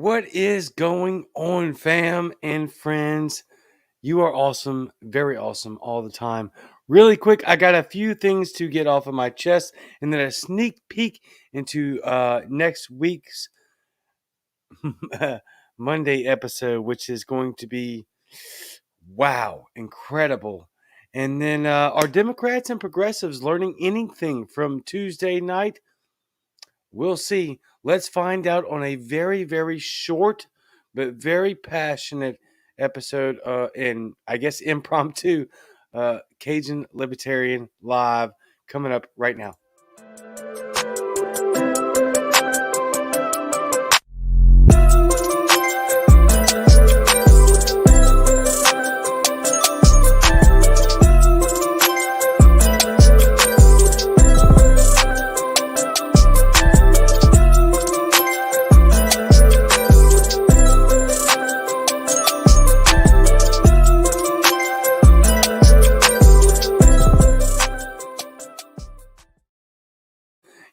What is going on, fam and friends? You are awesome, very awesome all the time. Really quick, I got a few things to get off of my chest and then a sneak peek into next week's Monday episode, which is going to be wow, incredible. And then are Democrats and progressives learning anything from Tuesday night? We'll see. Let's find out on a very, very short but very passionate episode and I guess impromptu Cajun Libertarian live coming up right now.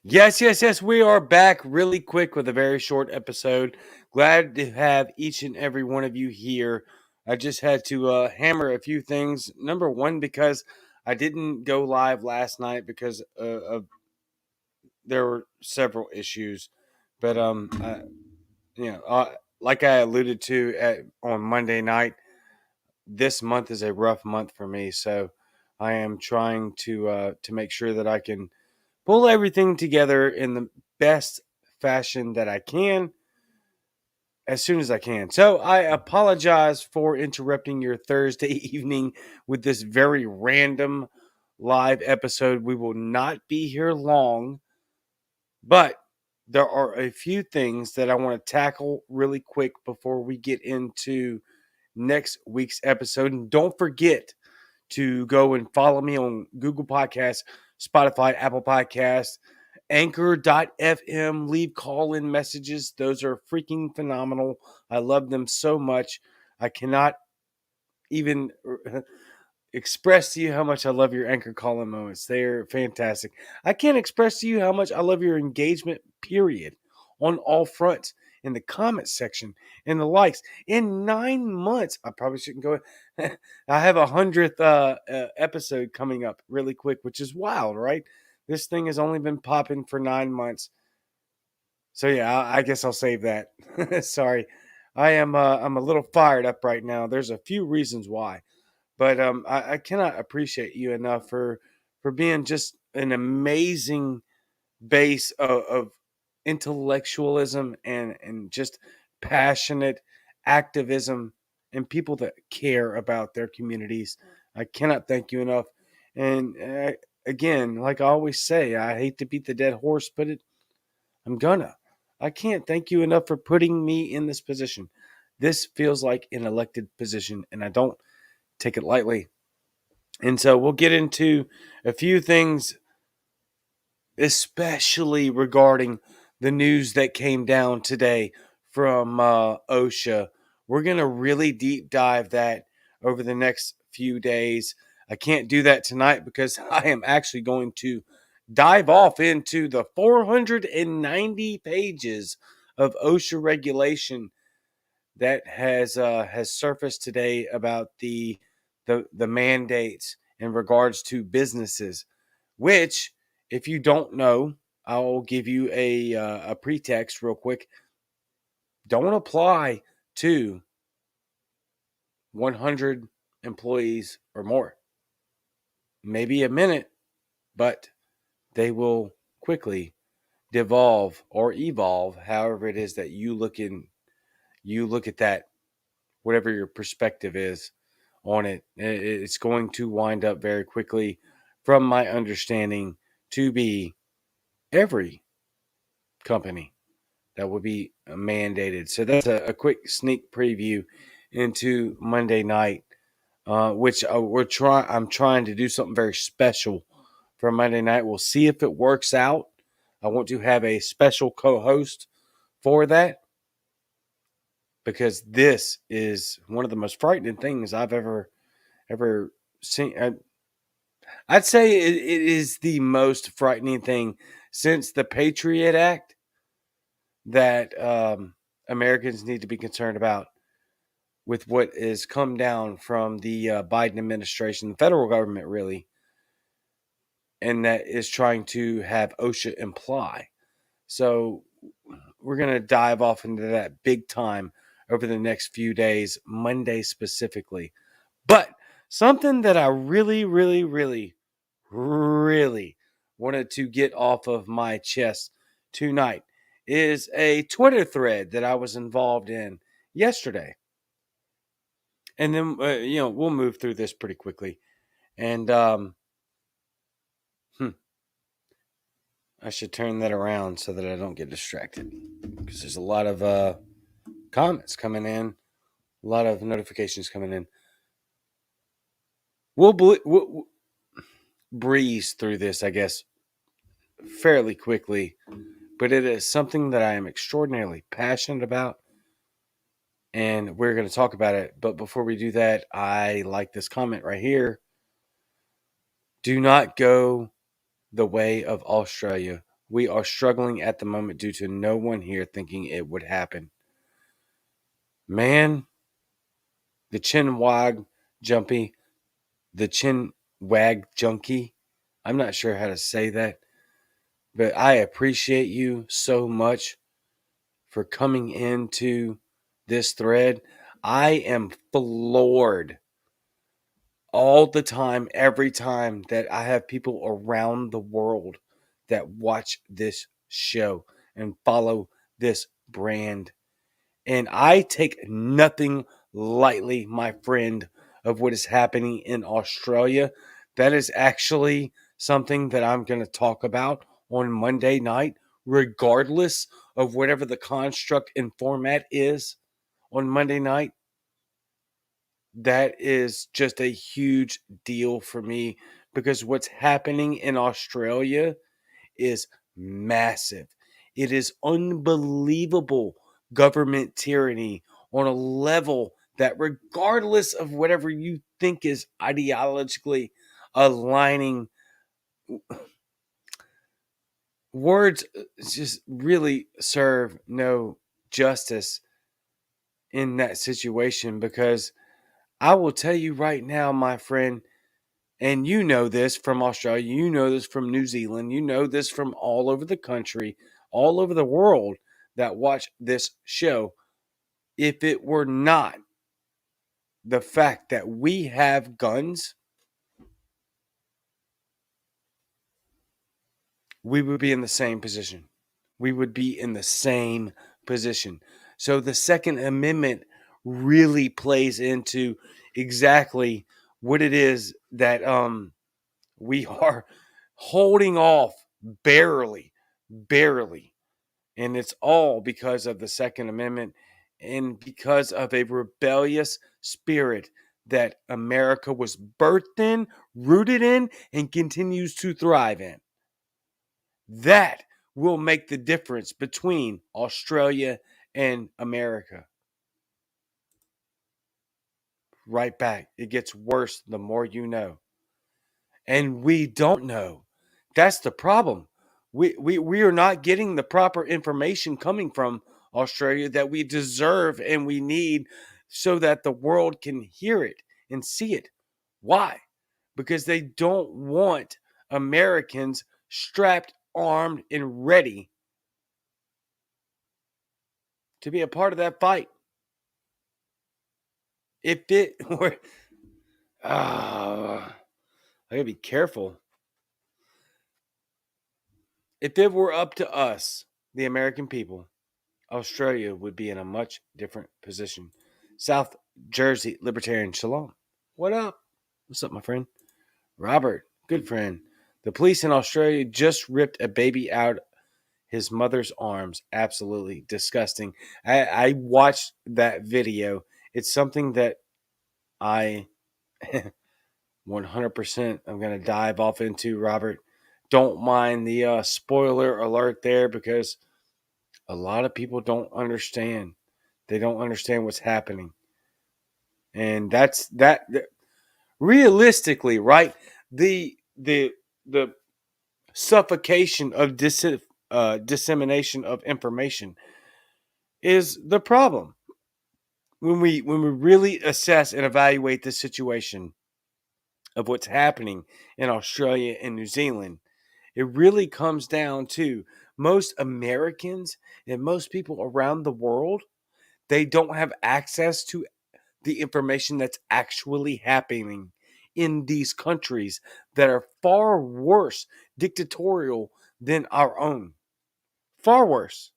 Yes. We are back really quick with a very short episode. Glad to have each and every one of you here. I just had to hammer a few things. Number one, because I didn't go live last night because there were several issues. But like I alluded to on Monday night, this month is a rough month for me. So I am trying to make sure that I can pull everything together in the best fashion that I can as soon as I can. So I apologize for interrupting your Thursday evening with this very random live episode. We will not be here long, but there are a few things that I want to tackle really quick before we get into next week's episode. And don't forget to go and follow me on Google Podcasts, Spotify, Apple Podcasts, Anchor.fm. Leave call-in messages. Those are freaking phenomenal. I love them so much. I cannot even express to you how much I love your Anchor call-in moments. They're fantastic. I can't express to you how much I love your engagement, period, on all fronts, in the comment section, in the likes. In 9 months, I probably shouldn't go. I have 100th episode coming up really quick, which is wild, right? This thing has only been popping for 9 months. So yeah, I guess I'll save that. Sorry. I'm a little fired up right now. There's a few reasons why. But I cannot appreciate you enough for being just an amazing base of intellectualism and just passionate activism and people that care about their communities. I cannot thank you enough. And again, like I always say, I hate to beat the dead horse, but I'm gonna. I can't thank you enough for putting me in this position. This feels like an elected position, and I don't take it lightly. And so we'll get into a few things, especially regarding the news that came down today from OSHA. We're going to really deep dive that over the next few days. I can't do that tonight because I am actually going to dive off into the 490 pages of OSHA regulation that has surfaced today about the mandates in regards to businesses, which, if you don't know, I'll give you a pretext real quick. Don't apply to 100 employees or more. Maybe a minute, but they will quickly devolve or evolve, however it is that you look at that, whatever your perspective is on it. It's going to wind up very quickly, from my understanding, to be every company that will be mandated. So that's a quick sneak preview into Monday night, which I'm trying to do something very special for Monday night. We'll see if it works out. I want to have a special co-host for that, because this is one of the most frightening things I've ever seen. I'd say it is the most frightening thing since the Patriot Act that Americans need to be concerned about with what is come down from the Biden administration, the federal government, really, and that is trying to have OSHA imply. So we're going to dive off into that big time over the next few days, Monday specifically. But something that I really, really, really, really wanted to get off of my chest tonight is a Twitter thread that I was involved in yesterday. And then, we'll move through this pretty quickly. And I should turn that around so that I don't get distracted because there's a lot of comments coming in, a lot of notifications coming in. We'll breeze through this, I guess, fairly quickly, but it is something that I am extraordinarily passionate about, and we're going to talk about it. But before we do that, I like this comment right here. Do not go the way of Australia. We are struggling at the moment due to no one here thinking it would happen. Man, the chin wag jumpy, the chin wag junkie. I'm not sure how to say that, but I appreciate you so much for coming into this thread. I am floored all the time, every time that I have people around the world that watch this show and follow this brand. And I take nothing lightly, my friend, of what is happening in Australia. That is actually something that I'm going to talk about on Monday night, regardless of whatever the construct and format is on Monday night. That is just a huge deal for me because what's happening in Australia is massive. It is unbelievable government tyranny on a level that, regardless of whatever you think is ideologically aligning, words just really serve no justice in that situation. Because I will tell you right now, my friend, and you know this from Australia, you know this from New Zealand, you know this from all over the country, all over the world that watch this show. If it were not the fact that we have guns, we would be in the same position. We would be in the same position. So the Second Amendment really plays into exactly what it is that we are holding off barely. And it's all because of the Second Amendment and because of a rebellious spirit that America was birthed in, rooted in, and continues to thrive in. That will make the difference between Australia and America. Right back. It gets worse the more you know. And we don't know. That's the problem. We are not getting the proper information coming from Australia that we deserve and we need so that the world can hear it and see it. Why? Because they don't want Americans strapped, armed, and ready to be a part of that fight. If it were, I gotta be careful. If it were up to us, the American people, Australia would be in a much different position. South Jersey Libertarian Shalom. What up? What's up, my friend? Robert, good friend. The police in Australia just ripped a baby out his mother's arms. Absolutely disgusting. I watched that video. It's something that I 100% I'm going to dive off into, Robert. Don't mind the spoiler alert there because a lot of people don't understand. They don't understand what's happening. And that's that realistically, right? The suffocation of dissemination of information is the problem. When we really assess and evaluate the situation of what's happening in Australia and New Zealand, it really comes down to most Americans and most people around the world, they don't have access to the information that's actually happening in these countries that are far worse dictatorial than our own. Far worse.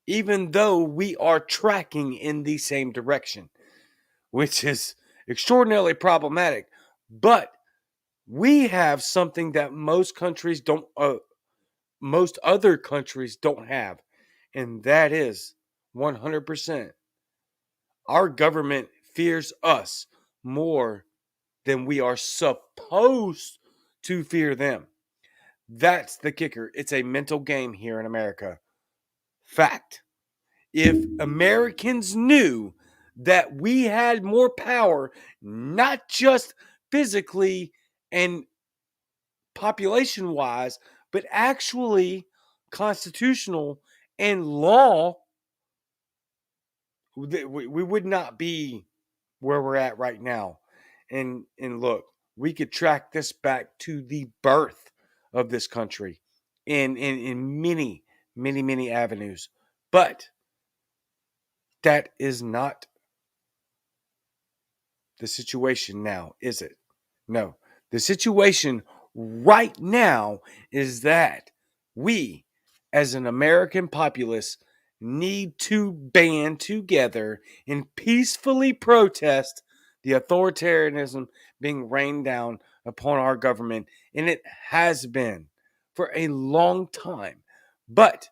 Even though we are tracking in the same direction, which is extraordinarily problematic. But we have something that most other countries don't have, and that is 100%. Our government fears us more than we are supposed to fear them. That's the kicker. It's a mental game here in America. Fact. If Americans knew that we had more power, not just physically and population wise, but actually constitutional and law, we would not be where we're at right now. And look, we could track this back to the birth of this country in many avenues. But that is not the situation now, is it? No. The situation right now is that we, as an American populace, need to band together and peacefully protest the authoritarianism being rained down upon our government. And it has been for a long time. But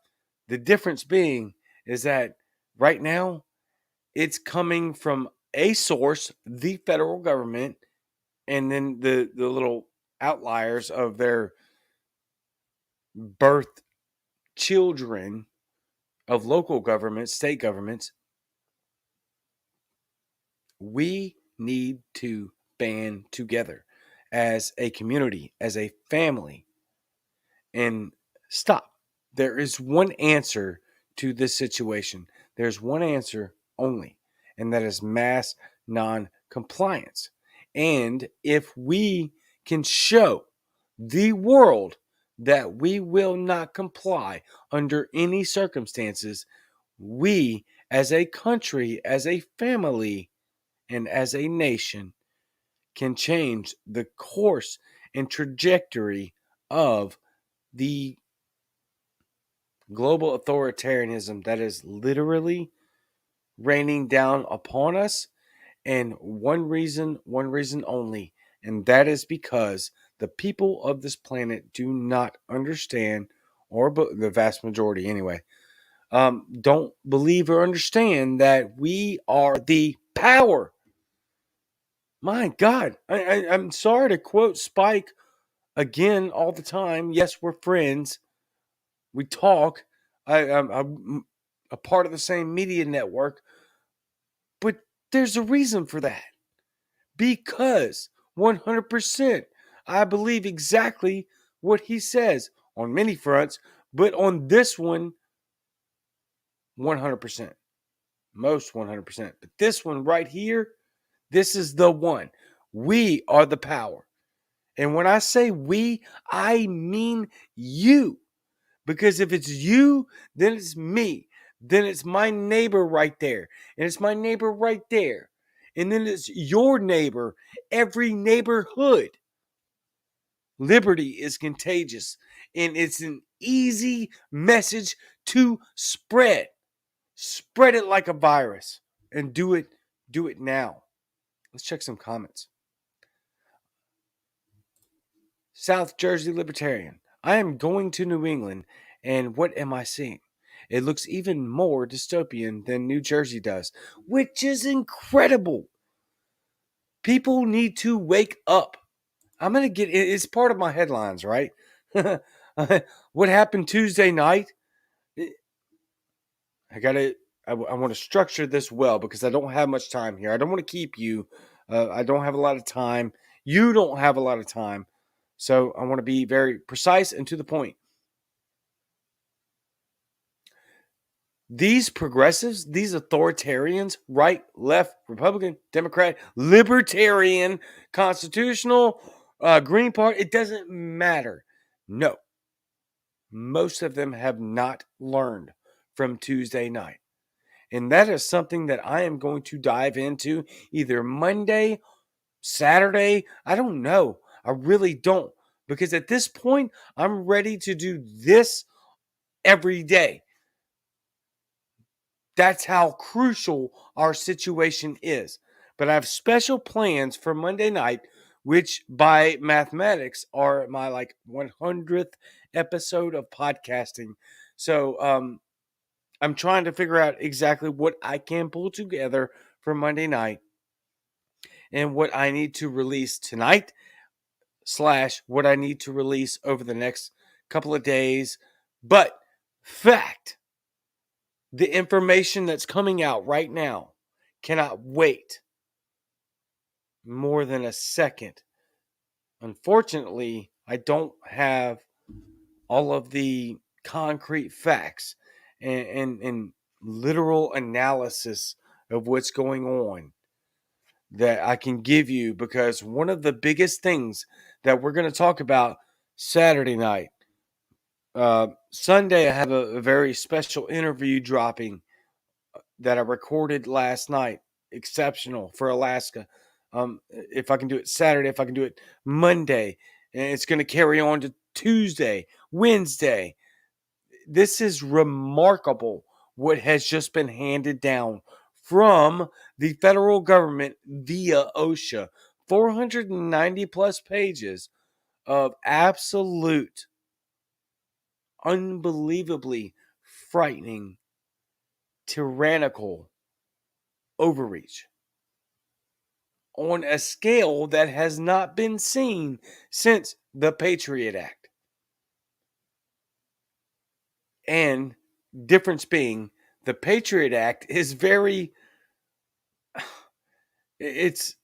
the difference being is that right now, it's coming from a source, the federal government, and then the little outliers of their birth children of local governments, state governments. We need to band together as a community, as a family, and stop. There is one answer to this situation. There's one answer only, and that is mass non-compliance. And if we can show the world that we will not comply under any circumstances, we as a country, as a family, and as a nation can change the course and trajectory of the global authoritarianism that is literally raining down upon us. And one reason only, and that is because the people of this planet do not understand, or the vast majority anyway, don't believe or understand that we are the power. My God, I'm sorry to quote Spike again all the time. Yes, we're friends. We talk. I'm a part of the same media network, but there's a reason for that. Because 100%, I believe exactly what he says on many fronts, but on this one, 100%. Most 100%. But this one right here, this is the one. We are the power. And when I say we, I mean you. Because if it's you, then it's me. Then it's my neighbor right there. And it's my neighbor right there. And then it's your neighbor, every neighborhood. Liberty is contagious. And it's an easy message to spread. Spread it like a virus. And do it now. Let's check some comments. South Jersey Libertarian. I am going to New England, and what am I seeing? It looks even more dystopian than New Jersey does, which is incredible. People need to wake up. I'm going to get it's part of my headlines, right? What happened Tuesday night? I want to structure this well because I don't have much time here. I don't want to keep you. I don't have a lot of time. You don't have a lot of time. So I want to be very precise and to the point. these progressives, these authoritarians, right, left, Republican, Democrat, Libertarian, Constitutional, Green Party, it doesn't matter. No, most of them have not learned from Tuesday night. And that is something that I am going to dive into either Monday, Saturday. I don't know. I really don't. Because at this point, I'm ready to do this every day. That's how crucial our situation is. But I have special plans for Monday night, which by mathematics are my like 100th episode of podcasting. So I'm trying to figure out exactly what I can pull together for Monday night and what I need to release tonight / what I need to release over the next couple of days. But fact, the information that's coming out right now cannot wait more than a second. Unfortunately, I don't have all of the concrete facts and literal analysis of what's going on that I can give you, because one of the biggest things that we're going to talk about Saturday night, Sunday, I have a very special interview dropping that I recorded last night. Exceptional for Alaska. If I can do it Saturday, if I can do it Monday, and it's going to carry on to Tuesday, Wednesday. This is remarkable what has just been handed down from the federal government via OSHA. 490 plus pages of absolute, unbelievably frightening, tyrannical overreach on a scale that has not been seen since the Patriot Act. And difference being, the Patriot Act is very, it's,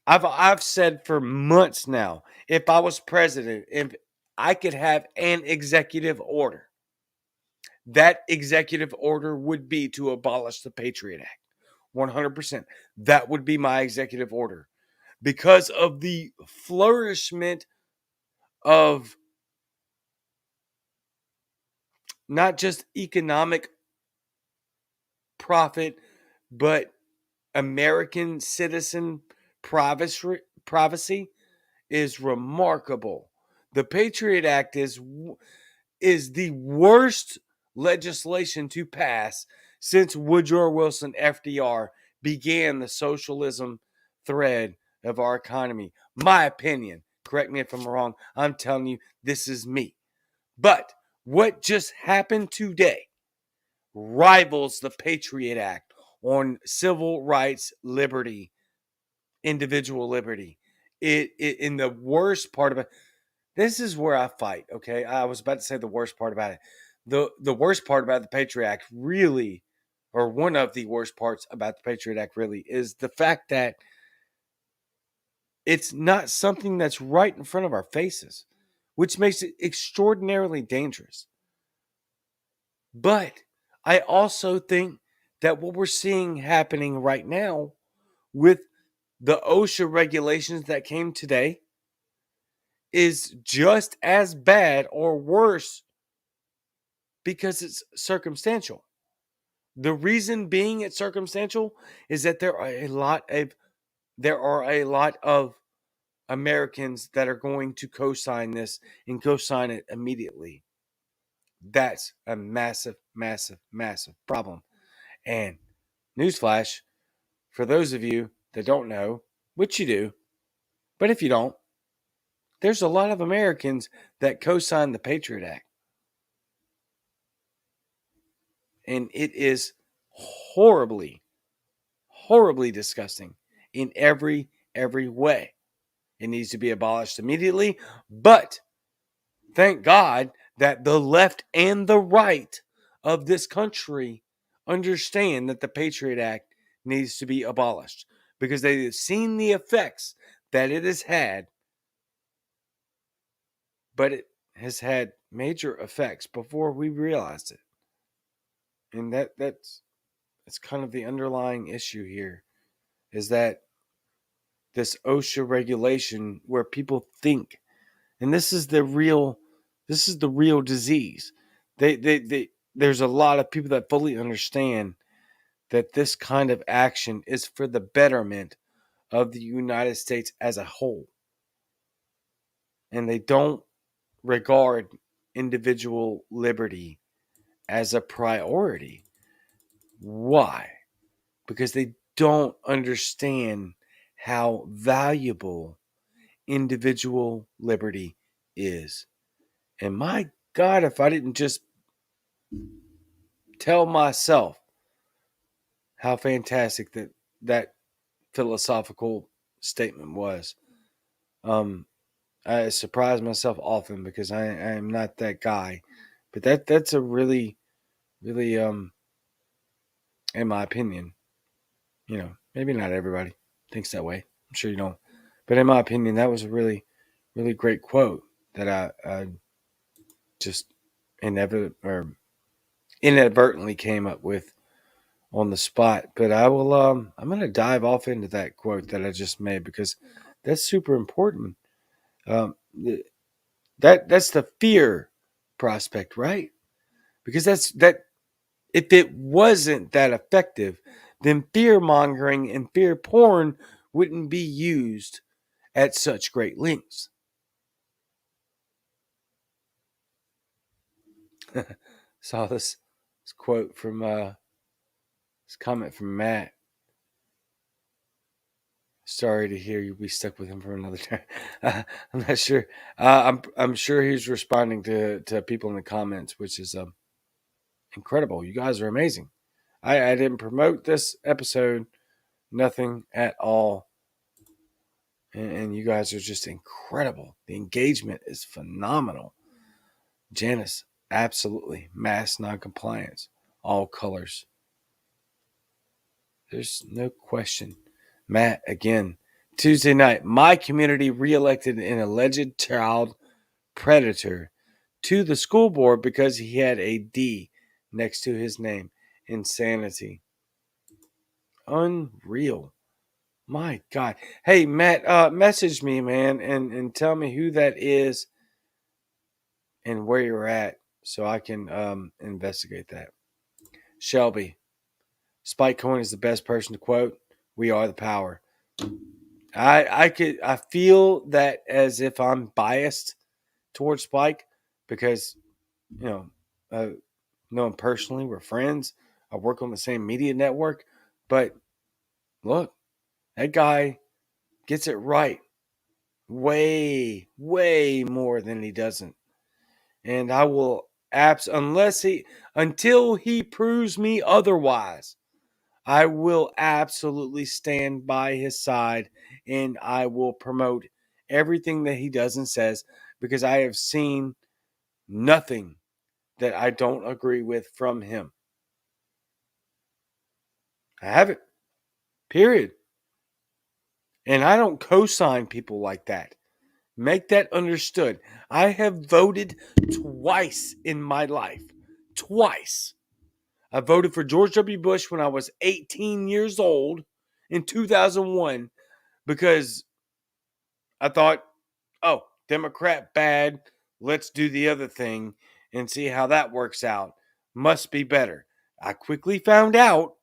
I've said for months now, if I was president, if I could have an executive order, that executive order would be to abolish the Patriot Act. 100%. That would be my executive order, because of the flourishment of not just economic profit, but American citizen privacy is remarkable. The Patriot Act is the worst legislation to pass since Woodrow Wilson FDR began the socialism thread of our economy. My opinion. Correct me if I'm wrong. I'm telling you, this is me. But what just happened today rivals the Patriot Act on civil rights, liberty, individual liberty. In the worst part of it, this is where I fight. Okay, I was about to say the worst part about it. The worst part about the Patriot Act, really, or one of the worst parts about the Patriot Act, really, is the fact that it's not something that's right in front of our faces, which makes it extraordinarily dangerous. But I also think that what we're seeing happening right now with the OSHA regulations that came today is just as bad or worse, because it's circumstantial. The reason being it's circumstantial is that there are a lot of Americans that are going to co-sign this and co-sign it immediately. That's a massive, massive, massive problem. And newsflash, for those of you that don't know, which you do, but if you don't, there's a lot of Americans that co-signed the Patriot Act. And it is horribly, horribly disgusting in every way. It needs to be abolished immediately. But thank God that the left and the right of this country understand that the Patriot Act needs to be abolished, because they've seen the effects that it has had. But it has had major effects before we realized it. And that's kind of the underlying issue here, is that this OSHA regulation where people think, and this is the real disease. There's a lot of people that fully understand that this kind of action is for the betterment of the United States as a whole. And they don't regard individual liberty as a priority. Why? Because they don't understand how valuable individual liberty is. And my God, if I didn't just tell myself how fantastic that philosophical statement was. I surprise myself often because I am not that guy, but that's a really, really, in my opinion, maybe not everybody thinks that way. I'm sure you don't, but in my opinion, that was a really, really great quote that I just inadvertently came up with on the spot. But I will, I'm going to dive off into that quote that I just made because that's super important. Um, that's the fear prospect, right? Because that if it wasn't that effective, then fear mongering and fear porn wouldn't be used at such great lengths. Saw this quote from this comment from Matt. Sorry to hear you'll be stuck with him for another time. I'm not sure. I'm sure he's responding to people in the comments, which is incredible. You guys are amazing. I didn't promote this episode, nothing at all, and you guys are just incredible. The engagement is phenomenal. Janice, absolutely. Mass noncompliance, all colors. There's no question. Matt, again, Tuesday night, my community reelected an alleged child predator to the school board because he had a D next to his name. Insanity. Unreal. My God. Hey, Matt, message me, man, and tell me who that is and where you're at so I can investigate that. Shelby, Spike Cohen is the best person to quote. We are the power. I feel that as if I'm biased towards Spike because, know him personally. We're friends. I work on the same media network. But look, that guy gets it right way, way more than he doesn't. And I will until he proves me otherwise, I will absolutely stand by his side and I will promote everything that he does and says because I have seen nothing that I don't agree with from him. I haven't. Period. And I don't co-sign people like that. Make that understood. I have voted twice in my life. Twice. I voted for George W. Bush when I was 18 years old in 2001 because I thought, oh, Democrat bad. Let's do the other thing and see how that works out. Must be better. I quickly found out,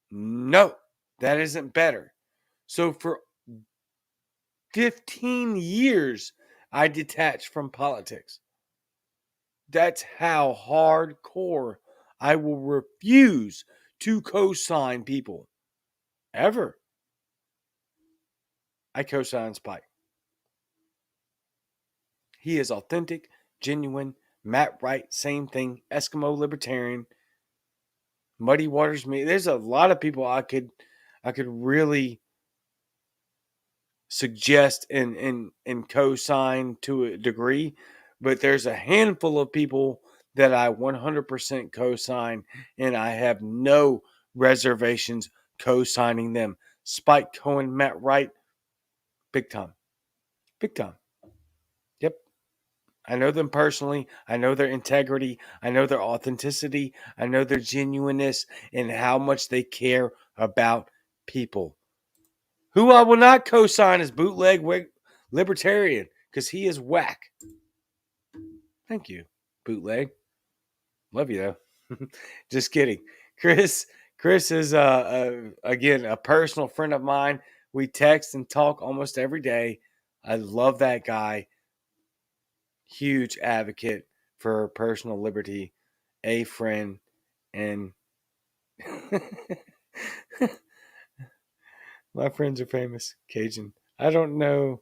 no, that isn't better. So for 15 years, I detached from politics. That's how hardcore I will refuse to co-sign people. Ever. I co-sign Spike. He is authentic, genuine. Matt Wright, same thing. Eskimo Libertarian. Muddy Waters me. There's a lot of people I could really suggest and co-sign to a degree, but there's a handful of people that I 100% co-sign, and I have no reservations co-signing them. Spike Cohen, Matt Wright, big time. Big time. Yep. I know them personally. I know their integrity. I know their authenticity. I know their genuineness and how much they care about people. Who I will not co-sign as bootleg libertarian because he is whack. Thank you, bootleg. Love you though. Just kidding. Chris Chris is again a personal friend of mine. We text and talk almost every day. I love that guy. Huge advocate for personal liberty, a friend, and my friends are famous. Cajun. I don't know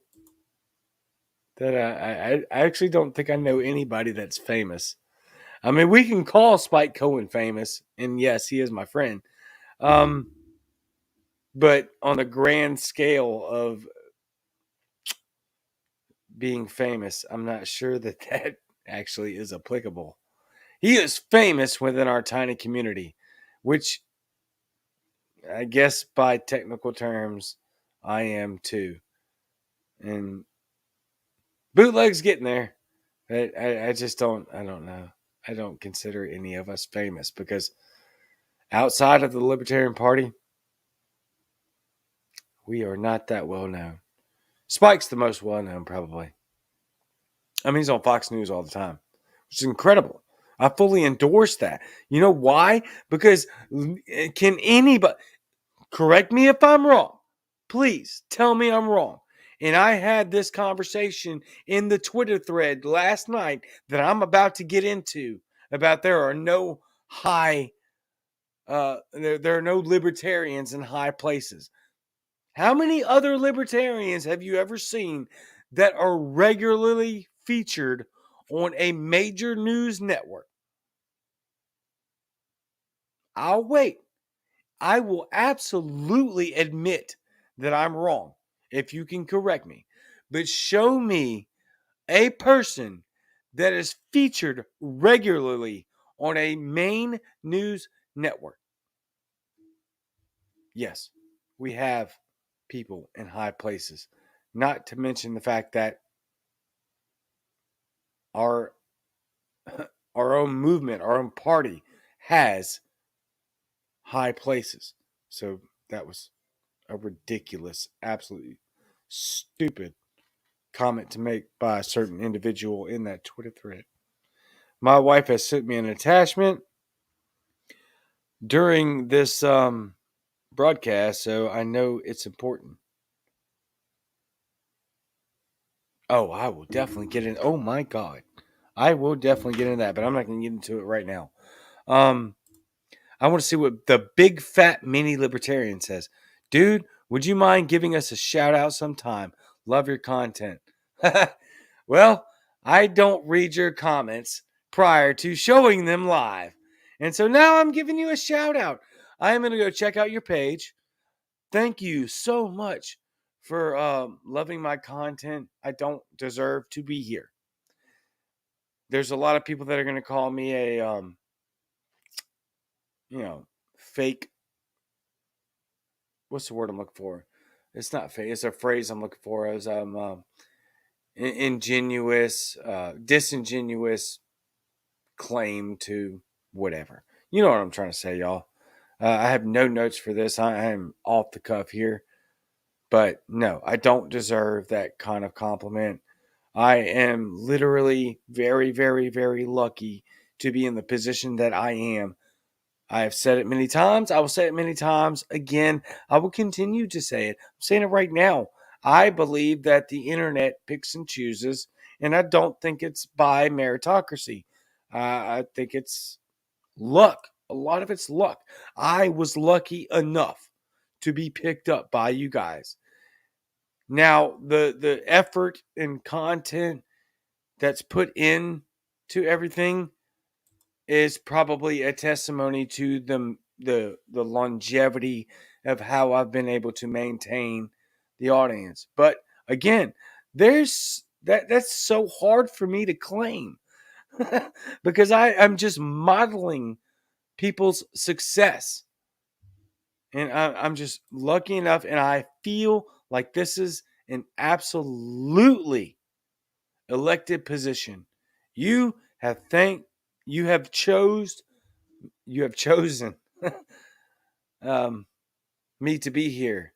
that I actually don't think I know anybody that's famous. I mean, we can call Spike Cohen famous, and yes, he is my friend. Um, but on a grand scale of being famous, I'm not sure that that actually is applicable. He is famous within our tiny community, which I guess by technical terms, I am too. And bootleg's getting there. I just don't, I don't know. I don't consider any of us famous because outside of the Libertarian Party, we are not that well known. Spike's the most well known, probably. I mean, he's on Fox News all the time, which is incredible. I fully endorse that. You know why? Because can anybody correct me if I'm wrong? Please tell me I'm wrong. And I had this conversation in the Twitter thread last night that I'm about to get into about there are no high, there are no libertarians in high places. How many other libertarians have you ever seen that are regularly featured on a major news network? I'll wait. I will absolutely admit that I'm wrong if you can correct me. But show me a person that is featured regularly on a main news network. Yes, we have people in high places. Not to mention the fact that our our own movement, our own party has high places. So that was a ridiculous, absolutely stupid comment to make by a certain individual in that Twitter thread. My wife has sent me an attachment during this broadcast, so I know it's important. Oh, I will definitely get in. Oh my God. I will definitely get into that, but I'm not going to get into it right now. I want to see what the big fat mini libertarian says. Dude, would you mind giving us a shout out sometime? Love your content. Well, I don't read your comments prior to showing them live. And so now I'm giving you a shout out. I am going to go check out your page. Thank you so much for loving my content. I don't deserve to be here. There's a lot of people that are going to call me a, fake. What's the word I'm looking for? It's not fake. It's a phrase I'm looking for as ingenuous, disingenuous claim to whatever. You know what I'm trying to say, y'all. I have no notes for this. I am off the cuff here. But no, I don't deserve that kind of compliment. I am literally very, very, very lucky to be in the position that I am. I have said it many times. I will say it many times again. I will continue to say it. I'm saying it right now. I believe that the internet picks and chooses, and I don't think it's by meritocracy. I think it's luck. A lot of it's luck. I was lucky enough to be picked up by you guys. Now, the effort and content that's put in to everything is probably a testimony to the longevity of how I've been able to maintain the audience. But again, that's so hard for me to claim because I'm just modeling people's success. And I'm just lucky enough, and I feel like this is an absolutely elected position You have you have chosen um, me to be here.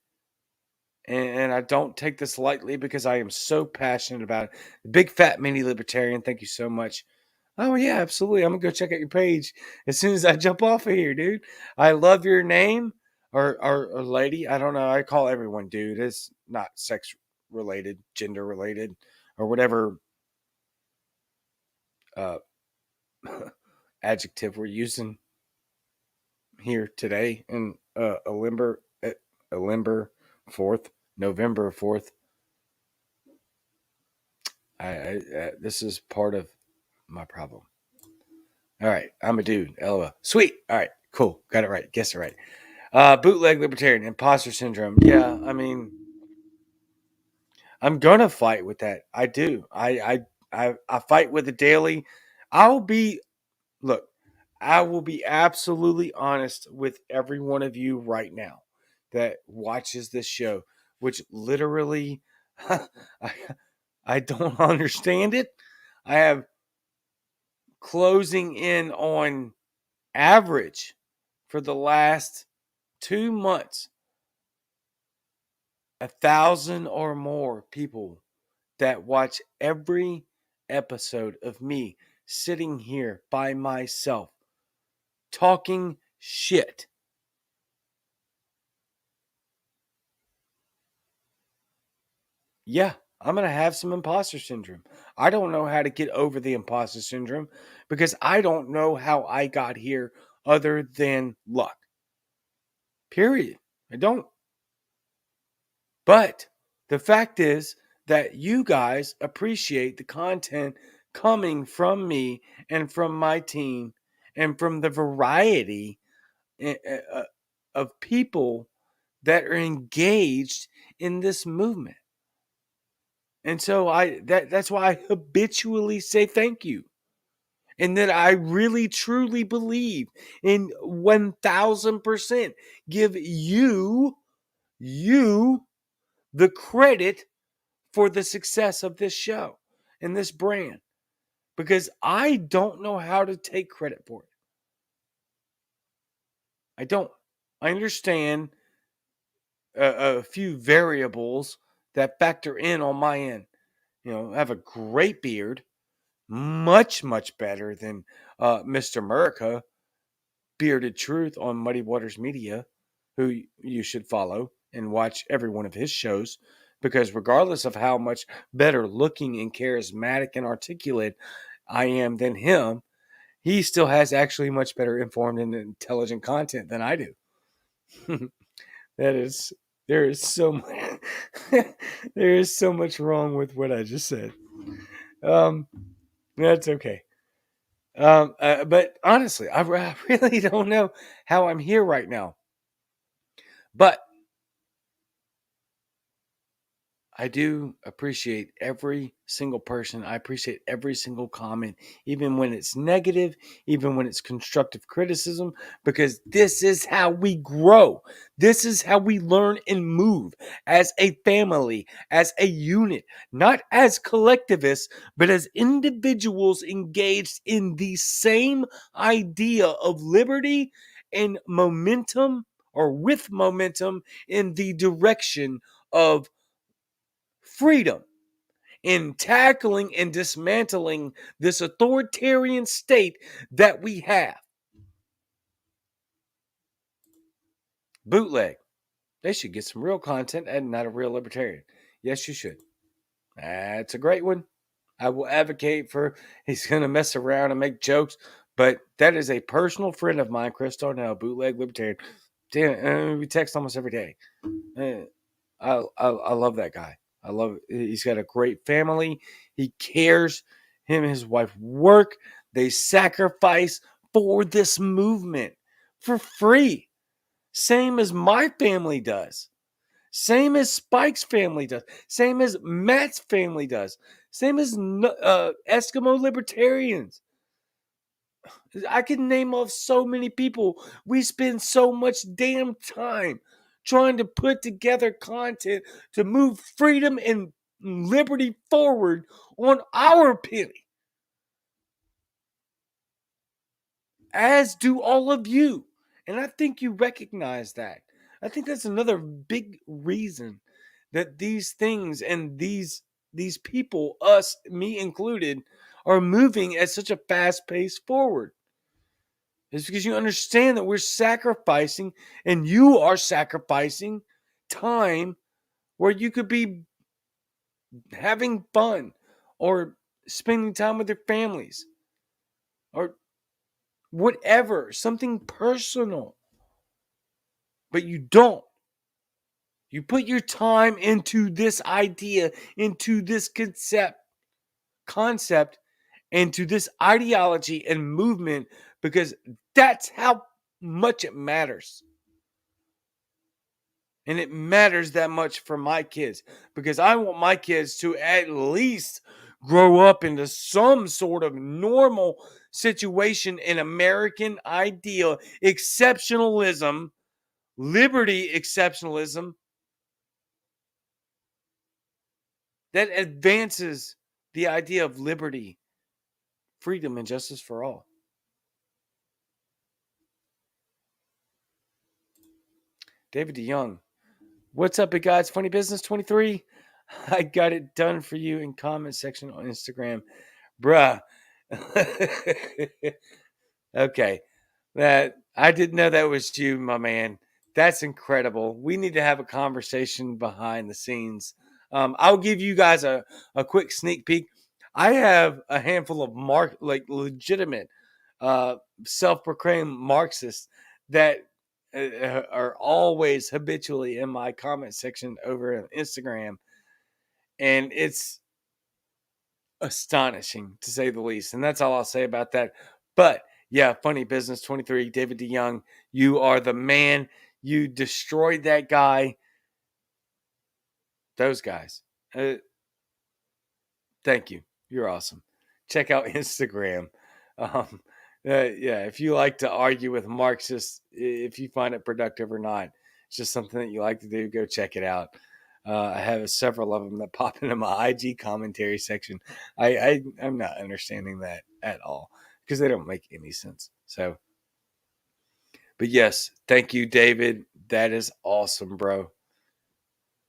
And I don't take this lightly because I am so passionate about it. Big fat mini libertarian, thank you so much. Oh yeah, absolutely. I'm gonna go check out your page as soon as I jump off of here, dude. I love your name or lady. I don't know. I call everyone dude. It's not sex related, gender related, or whatever uh, adjective we're using here today in Limber 4th, November 4th. This is part of my problem. All right, I'm a dude. LOL. Sweet. All right, cool. Got it right. Guess it right. Bootleg libertarian, imposter syndrome. Yeah, I mean, I'm gonna fight with that. I do. I fight with it daily. I'll be look. I will be absolutely honest with every one of you right now that watches this show, which literally, I, I don't understand it. I have closing in on average for the last 2 months 1,000 or more people that watch every episode of me sitting here by myself talking shit. Yeah, I'm going to have some imposter syndrome. I don't know how to get over the imposter syndrome because I don't know how I got here other than luck. Period. I don't. But the fact is that you guys appreciate the content coming from me and from my team and from the variety of people that are engaged in this movement. And so that's why I habitually say thank you. And that I really truly believe in 1000% give you the credit for the success of this show and this brand because I don't know how to take credit for it. I don't. I understand a few variables that factor in on my end. You know, I have a great beard, much better than Mr. America, Bearded Truth on Muddy Waters Media, who you should follow and watch every one of his shows because regardless of how much better looking and charismatic and articulate I am than him, he still has actually much better informed and intelligent content than I do. that is there is so much there is so much wrong with what I just said. Um that's okay. But honestly, I really don't know how I'm here right now. But I do appreciate every single person. I appreciate every single comment, even when it's negative, even when it's constructive criticism, because this is how we grow. This is how we learn and move as a family, as a unit, not as collectivists, but as individuals engaged in the same idea of liberty and momentum, or with momentum in the direction of freedom in tackling and dismantling this authoritarian state that we have. Bootleg. They should get some real content and not a real libertarian. Yes, you should. That's a great one. I will advocate for he's going to mess around and make jokes, but that is a personal friend of mine, Chris Darnell, bootleg libertarian. Damn, we text almost every day. I love that guy. I love it. He's got a great family. He cares. Him and his wife work. They sacrifice for this movement for free. Same as my family does. Same as Spike's family does. Same as Matt's family does. Same as Eskimo libertarians. I can name off so many people. We spend so much damn time trying to put together content to move freedom and liberty forward on our penny. as do all of you. And I think you recognize that. I think that's another big reason that these things and these people, us, me included, are moving at such a fast pace forward. It's because you understand that we're sacrificing, and you are sacrificing time where you could be having fun or spending time with your families or whatever, something personal. But you don't. You put your time into this idea, into this concept, into this ideology and movement because that's how much it matters. And it matters that much for my kids because I want my kids to at least grow up into some sort of normal situation in American ideal, exceptionalism, liberty exceptionalism that advances the idea of liberty, freedom, and justice for all. David DeYoung, what's up, big guys? Funny Business 23. I got it done for you in comment section on Instagram. Bruh. Okay. That I didn't know that was you, my man. That's incredible. We need to have a conversation behind the scenes. I'll give you guys a quick sneak peek. I have a handful of legitimate self-proclaimed Marxists that are always habitually in my comment section over on Instagram. And it's astonishing to say the least. And that's all I'll say about that. But yeah, Funny Business 23, David DeYoung, you are the man. You destroyed that guy. Those guys. Thank you. You're awesome. Check out Instagram. Yeah, if you like to argue with Marxists, if you find it productive or not, it's just something that you like to do, go check it out. I have several of them that pop into my IG commentary section. I'm not understanding that at all because they don't make any sense. So, but yes, thank you, David. That is awesome, bro.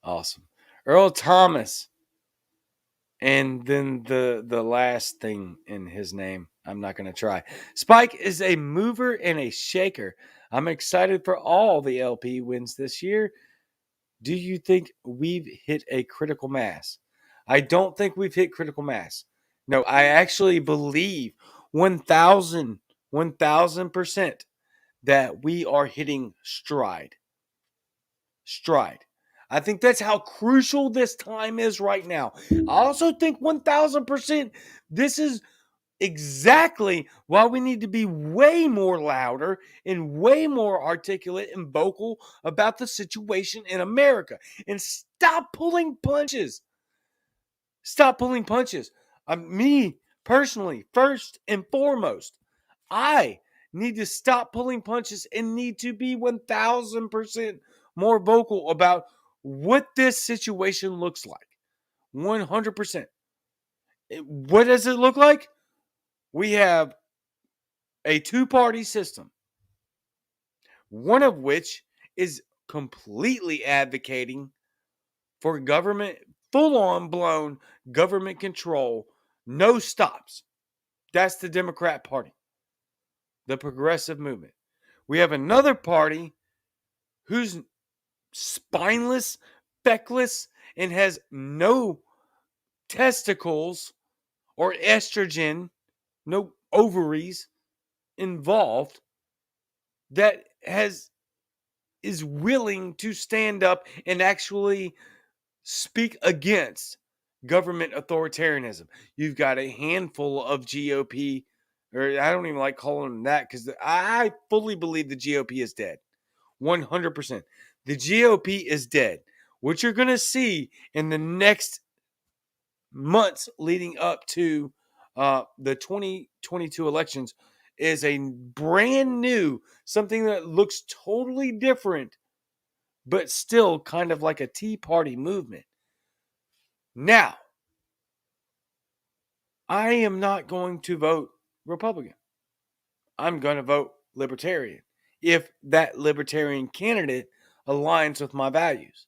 Awesome. Earl Thomas. And then the last thing in his name, I'm not going to try. Spike is a mover and a shaker. I'm excited for all the LP wins this year. Do you think we've hit a critical mass? I don't think we've hit critical mass. No, I actually believe 1000% that we are hitting stride. Stride. I think that's how crucial this time is right now. I also think 1000% this is exactly why we need to be way more louder and way more articulate and vocal about the situation in America and stop pulling punches. Stop pulling punches. Me personally, first and foremost, I need to stop pulling punches and need to be 1000% more vocal about what this situation looks like. 100%. What does it look like? We have a two-party system, one of which is completely advocating for government, full-on blown government control, no stops. That's the Democrat Party, the progressive movement. We have another party who's spineless, feckless, and has no testicles or estrogen, no ovaries involved, that is willing to stand up and actually speak against government authoritarianism. You've got a handful of GOP, or I don't even like calling them that because I fully believe the GOP is dead. 100%. The GOP is dead. What you're going to see in the next months leading up to the 2022 elections is a brand new, something that looks totally different, but still kind of like a Tea Party movement. Now, I am not going to vote Republican. I'm going to vote Libertarian if that Libertarian candidate aligns with my values.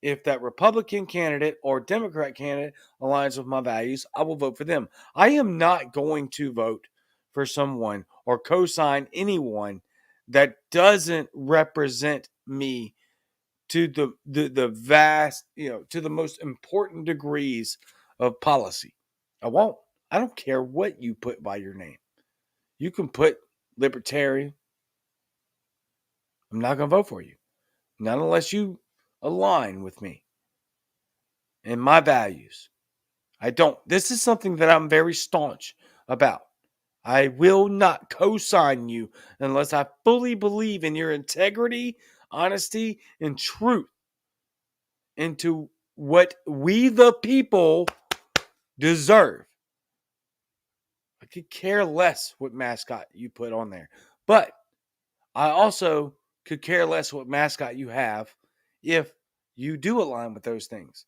If that Republican candidate or Democrat candidate aligns with my values, I will vote for them. I am not going to vote for someone or co-sign anyone that doesn't represent me to the vast, to the most important degrees of policy. I won't. I don't care what you put by your name. You can put Libertarian. I'm not going to vote for you. Not unless you align with me and my values. I don't. This is something that I'm very staunch about. I will not co-sign you unless I fully believe in your integrity, honesty, and truth into what we the people deserve. I could care less what mascot you put on there. But I also could care less what mascot you have if you do align with those things.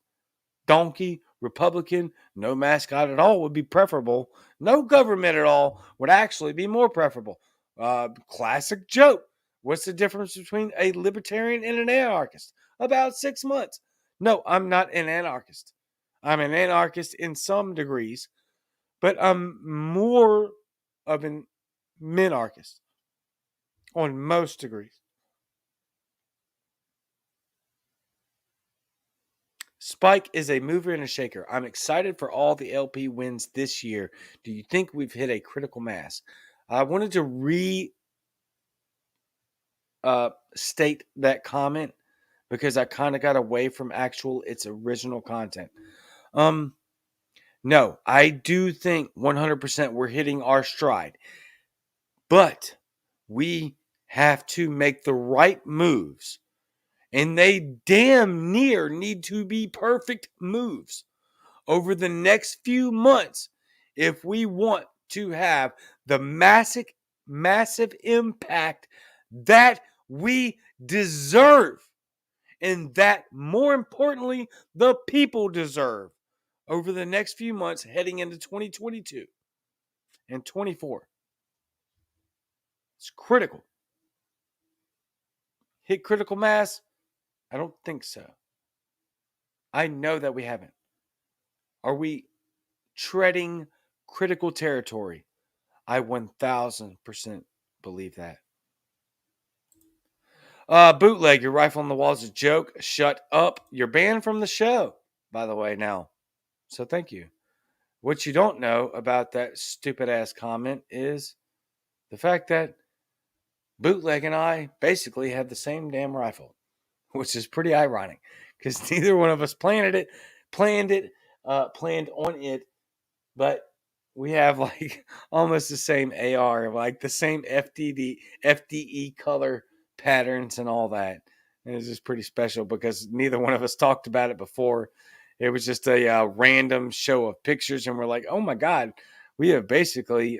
Donkey, Republican, no mascot at all would be preferable. No government at all would actually be more preferable. Classic joke. What's the difference between a libertarian and an anarchist? About 6 months. No, I'm not an anarchist. I'm an anarchist in some degrees, but I'm more of an minarchist on most degrees. Spike is a mover and a shaker. I'm excited for all the LP wins this year. Do you think we've hit a critical mass? I wanted to state that comment because I kind of got away from its original content. No, I do think 100% we're hitting our stride, but we have to make the right moves, and they damn near need to be perfect moves over the next few months if we want to have the massive impact that we deserve, and that, more importantly, the people deserve over the next few months heading into 2022 and 24. It's critical. Hit critical mass? I don't think so. I know that we haven't. Are we treading critical territory? I 1000% believe that. Bootleg, your rifle on the wall is a joke. Shut up. You're banned from the show, by the way, now. So thank you. What you don't know about that stupid ass comment is the fact that Bootleg and I basically have the same damn rifle, which is pretty ironic because neither one of us planned on it, but we have like almost the same AR, like the same FDE color patterns and all that. And it's just pretty special because neither one of us talked about it before. It was just a random show of pictures, and we're like, oh my God, we have basically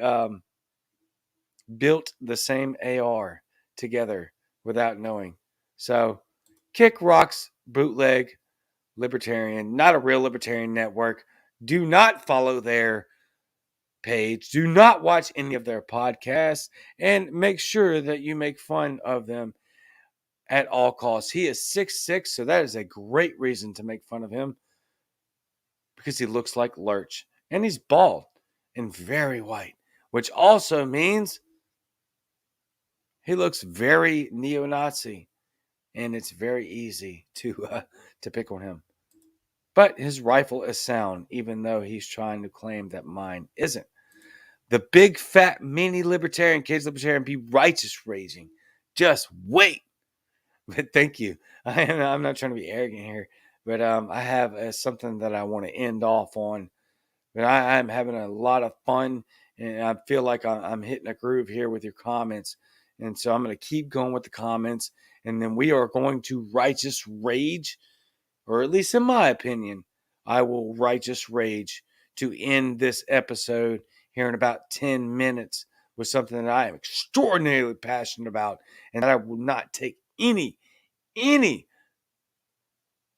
built the same AR together without knowing. So, kick rocks, Bootleg, Libertarian, not a real Libertarian network. Do not follow their page. Do not watch any of their podcasts, and make sure that you make fun of them at all costs. He is 6'6", so that is a great reason to make fun of him because he looks like Lurch, and he's bald and very white, which also means he looks very neo-Nazi, and it's very easy to pick on him. But his rifle is sound, even though he's trying to claim that mine isn't. The big fat mini libertarian, Cajun Libertarian, be righteous raising. Just wait. But thank you. I'm not trying to be arrogant here, but I have something that I want to end off on. But I'm having a lot of fun, and I feel like I'm hitting a groove here with your comments. And so I'm going to keep going with the comments, and then we are going to righteous rage, or at least in my opinion, I will righteous rage to end this episode here in about 10 minutes with something that I am extraordinarily passionate about, and that I will not take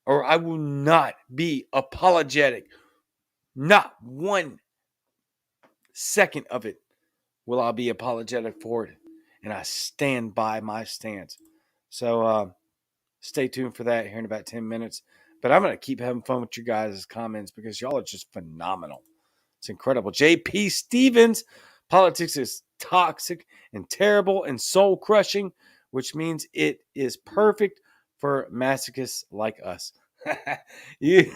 or I will not be apologetic, not 1 second of it, will I be apologetic for it. And I stand by my stance. So stay tuned for that here in about 10 minutes. But I'm going to keep having fun with you guys' comments because y'all are just phenomenal. It's incredible. JP Stevens, politics is toxic and terrible and soul crushing, which means it is perfect for masochists like us. you,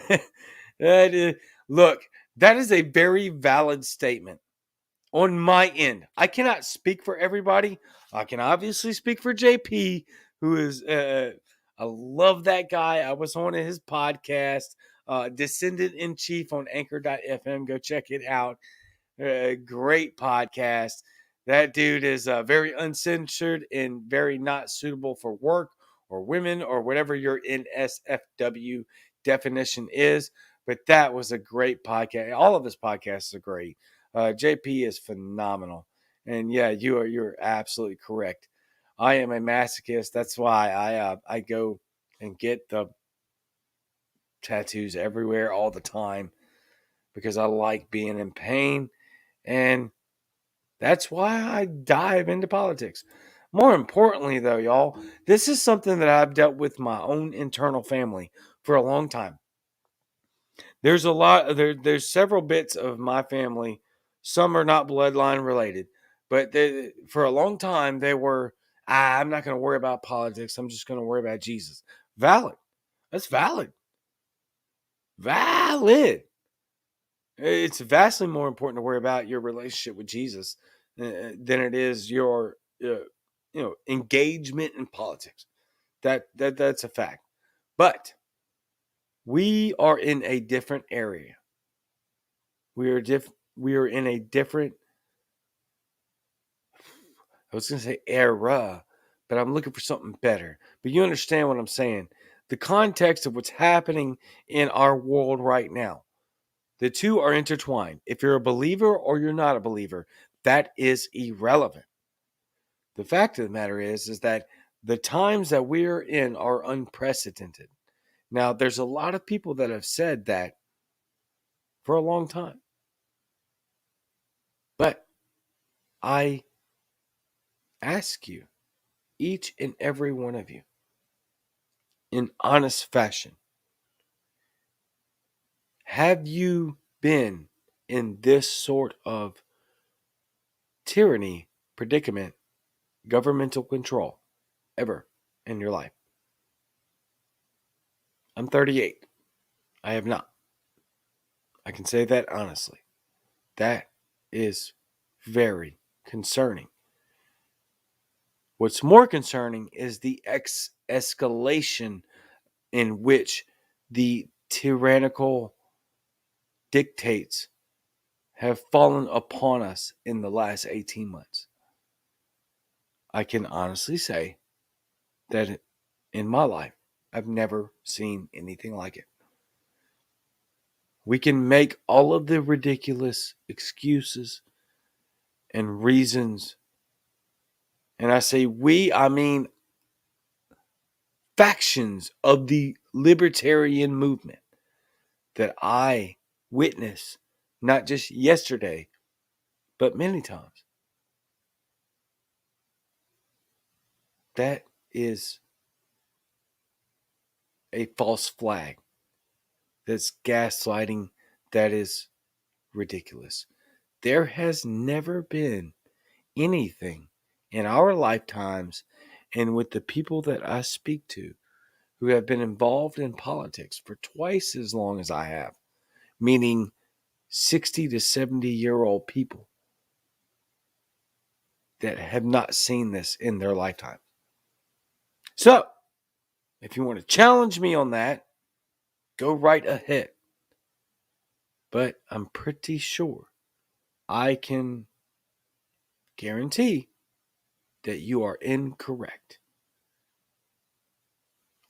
look, that is a very valid statement on my end. I cannot speak for everybody. I can obviously speak for JP, who is, I love that guy. I was on his podcast, Descendant in Chief on anchor.fm. Go check it out. Great podcast. That dude is very uncensored and very not suitable for work or women or whatever your NSFW definition is. But that was a great podcast. All of his podcasts are great. JP is phenomenal. And yeah, you're absolutely correct. I am a masochist. That's why I go and get the tattoos everywhere all the time because I like being in pain. And that's why I dive into politics. More importantly, though, y'all, this is something that I've dealt with my own internal family for a long time. There's a lot there's several bits of my family. Some are not bloodline related, but for a long time they were, I'm not going to worry about politics. I'm just going to worry about Jesus. Valid. That's valid. Valid. It's vastly more important to worry about your relationship with Jesus than it is your engagement in politics. That's a fact. But we are in a different area. We are in a different, I was going to say era, but I'm looking for something better. But you understand what I'm saying. The context of what's happening in our world right now. The two are intertwined. If you're a believer or you're not a believer, that is irrelevant. The fact of the matter is that the times that we're in are unprecedented. Now, there's a lot of people that have said that for a long time. But I ask you, each and every one of you, in honest fashion, have you been in this sort of tyranny, predicament, governmental control ever in your life? I'm 38. I have not. I can say that honestly. That is very concerning. What's more concerning is the escalation in which the tyrannical dictates have fallen upon us in the last 18 months. I can honestly say that in my life, I've never seen anything like it. We can make all of the ridiculous excuses and reasons. And I say we, I mean factions of the libertarian movement that I witnessed not just yesterday, but many times. That is a false flag. That's gaslighting. That is ridiculous. There has never been anything in our lifetimes and with the people that I speak to who have been involved in politics for twice as long as I have, meaning 60 to 70-year-old people that have not seen this in their lifetime. So, if you want to challenge me on that, go right ahead. But I'm pretty sure I can guarantee that you are incorrect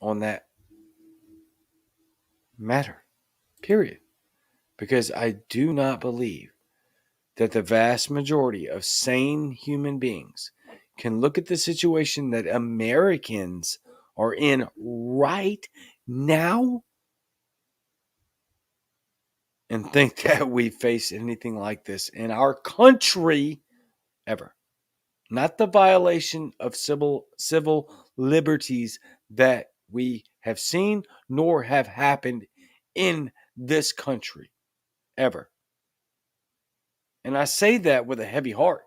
on that matter, period. Because I do not believe that the vast majority of sane human beings can look at the situation that Americans are in right now and think that we face anything like this in our country ever. Not the violation of civil liberties that we have seen nor have happened in this country ever. And I say that with a heavy heart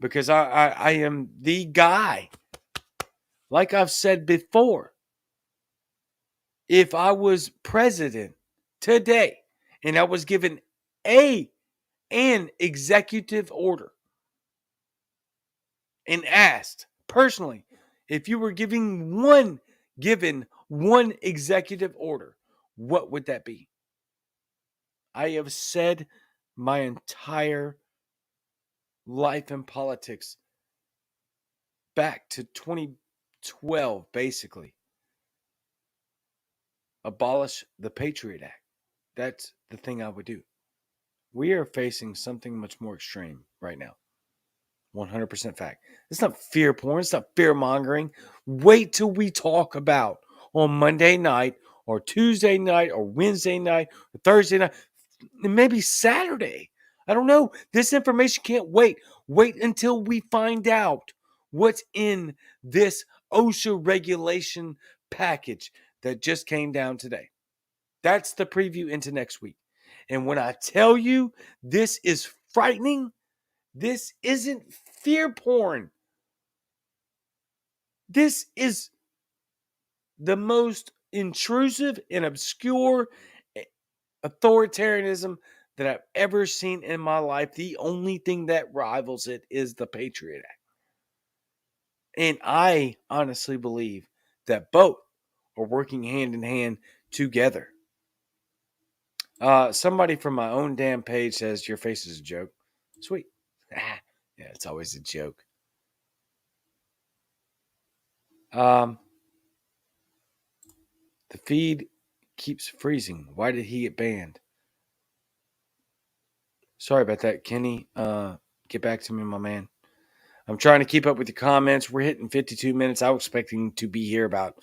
because I am the guy. Like I've said before, if I was president today and I was given an executive order and asked personally, if you were given one executive order, what would that be? I have said my entire life in politics back to 2012, basically. Abolish the Patriot Act. That's the thing I would do. We are facing something much more extreme right now. 100% fact. It's not fear porn. It's not fear mongering. Wait till we talk about on Monday night or Tuesday night or Wednesday night or Thursday night, and maybe Saturday. I don't know. This information can't wait. Wait until we find out what's in this OSHA regulation package that just came down today. That's the preview into next week. And when I tell you this is frightening, this isn't fear porn. This is the most intrusive and obscure authoritarianism that I've ever seen in my life. The only thing that rivals it is the Patriot Act. And I honestly believe that both are working hand in hand together. Somebody from my own damn page says your face is a joke. Sweet. Yeah, it's always a joke. The feed keeps freezing. Why did he get banned? Sorry about that, Kenny. Get back to me, my man. I'm trying to keep up with your comments. We're hitting 52 minutes. I was expecting to be here about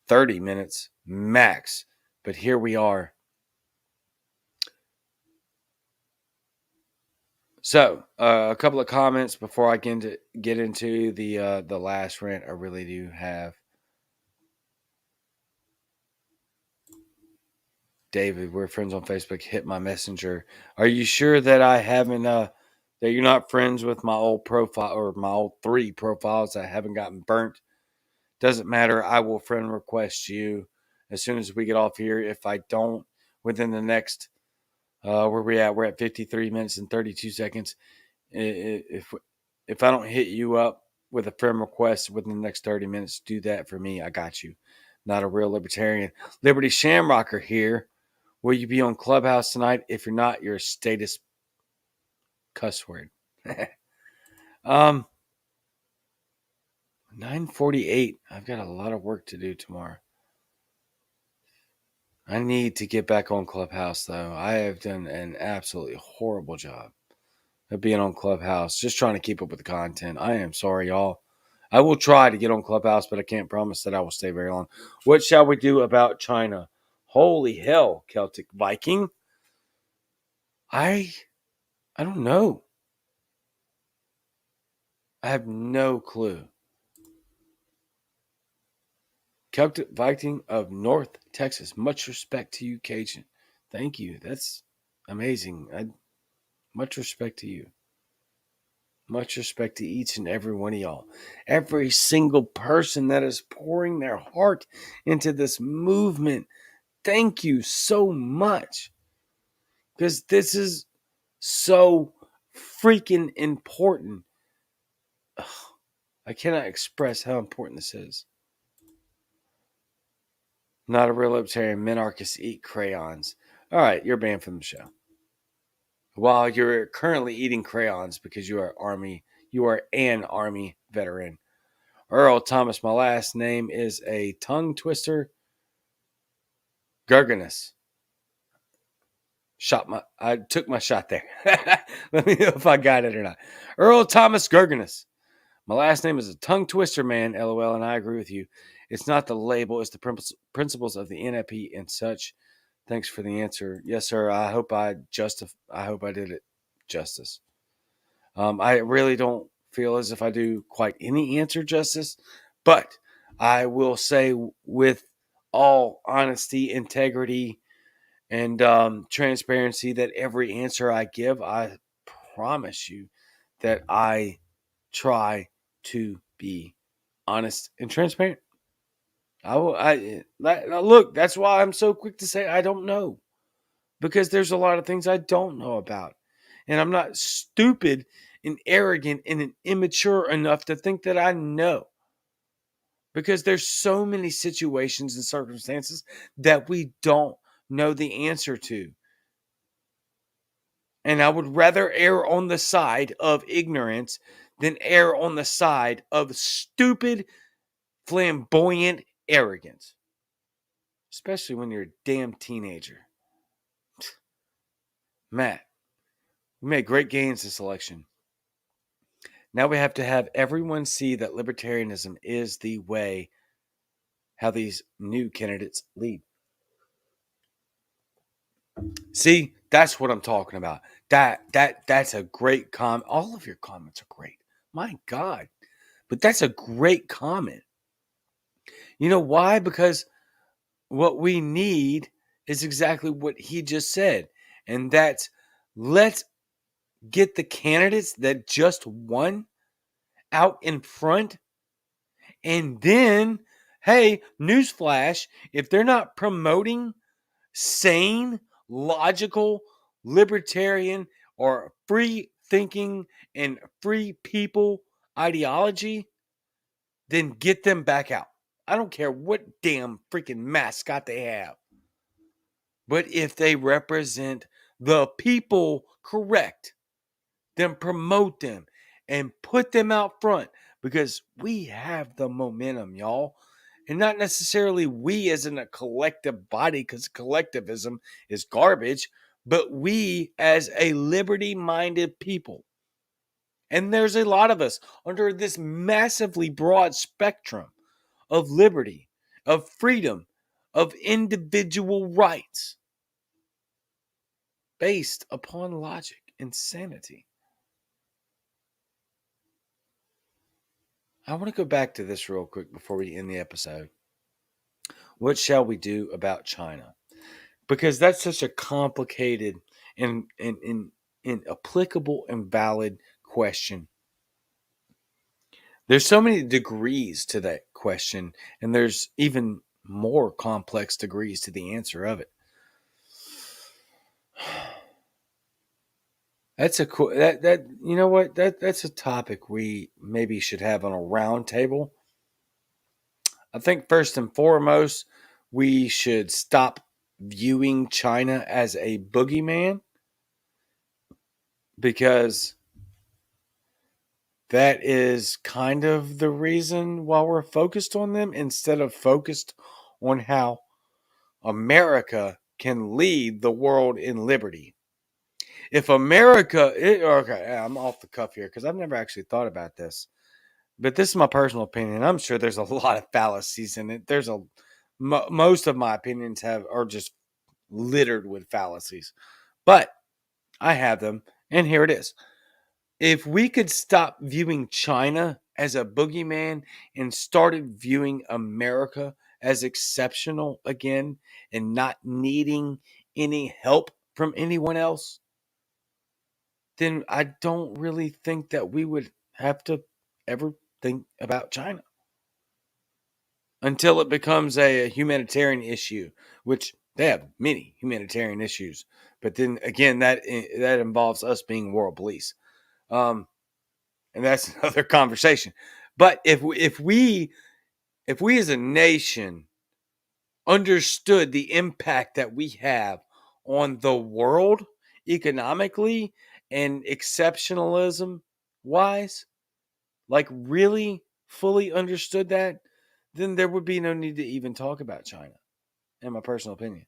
30 minutes max. But here we are. So, a couple of comments before I get into the last rant I really do have. David, we're friends on Facebook. Hit my messenger. Are you sure that I haven't that you're not friends with my old profile or my old 3 profiles that haven't gotten burnt? Doesn't matter. I will friend request you as soon as we get off here. If I don't within the next where we at? We're at 53 minutes and 32 seconds. If I don't hit you up with a friend request within the next 30 minutes, do that for me. I got you. Not a real libertarian. Liberty Shamrocker here. Will you be on Clubhouse tonight? If you're not, you're a status cuss word. 9:48. I've got a lot of work to do tomorrow. I need to get back on Clubhouse, though. I have done an absolutely horrible job of being on Clubhouse, just trying to keep up with the content. I am sorry, y'all. I will try to get on Clubhouse, but I can't promise that I will stay very long. What shall we do about China? Holy hell, Celtic Viking. I don't know. I have no clue. Celtic Viking of North Texas. Much respect to you, Cajun. Thank you. That's amazing. Much respect to you. Much respect to each and every one of y'all. Every single person that is pouring their heart into this movement. Thank you so much. Because this is so freaking important. Ugh, I cannot express how important this is. Not a real libertarian. Minarchists eat crayons. All right, you're banned from the show. While you're currently eating crayons because you are an Army veteran. Earl Thomas, my last name is a tongue twister. Gurganus. I took my shot there. Let me know if I got it or not. Earl Thomas Gurganus. My last name is a tongue twister, man. LOL, and I agree with you. It's not the label; it's the principles of the NFP and such. Thanks for the answer. Yes, sir. I hope I did it justice. I really don't feel as if I do quite any answer justice, but I will say with all honesty, integrity, and transparency that every answer I give, I promise you that I try to be honest and transparent. Look. That's why I'm so quick to say I don't know, because there's a lot of things I don't know about, and I'm not stupid and arrogant and immature enough to think that I know, because there's so many situations and circumstances that we don't know the answer to. And I would rather err on the side of ignorance than err on the side of stupid, flamboyant arrogance, especially when you're a damn teenager. Matt, we made great gains this election. Now we have to have everyone see that libertarianism is the way how these new candidates lead. See, that's what I'm talking about. That's a great comment. All of your comments are great. My God. But that's a great comment. You know why? Because what we need is exactly what he just said. And that's, let's get the candidates that just won out in front. And then, hey, newsflash, if they're not promoting sane, logical, libertarian, or free thinking and free people ideology, then get them back out. I don't care what damn freaking mascot they have. But if they represent the people correct, then promote them and put them out front, because we have the momentum, y'all. And not necessarily we as in a collective body, because collectivism is garbage, but we as a liberty-minded people. And there's a lot of us under this massively broad spectrum of liberty, of freedom, of individual rights based upon logic and sanity. I want to go back to this real quick before we end the episode. What shall we do about China? Because that's such a complicated and applicable and valid question. There's so many degrees to that question, and there's even more complex degrees to the answer of it. That's a cool that you know what, that's a topic we maybe should have on a round table. I think first and foremost, we should stop viewing China as a boogeyman, because that is kind of the reason why we're focused on them instead of focused on how America can lead the world in liberty. If America, okay, I'm off the cuff here because I've never actually thought about this, but this is my personal opinion. I'm sure there's a lot of fallacies in it. Most of my opinions are just littered with fallacies, but I have them, and here it is. If we could stop viewing China as a boogeyman and started viewing America as exceptional again and not needing any help from anyone else, then I don't really think that we would have to ever think about China until it becomes a humanitarian issue, which they have many humanitarian issues. But then again, that involves us being world police. And that's another conversation. But if we as a nation understood the impact that we have on the world economically and exceptionalism wise, like really fully understood that, then there would be no need to even talk about China, in my personal opinion.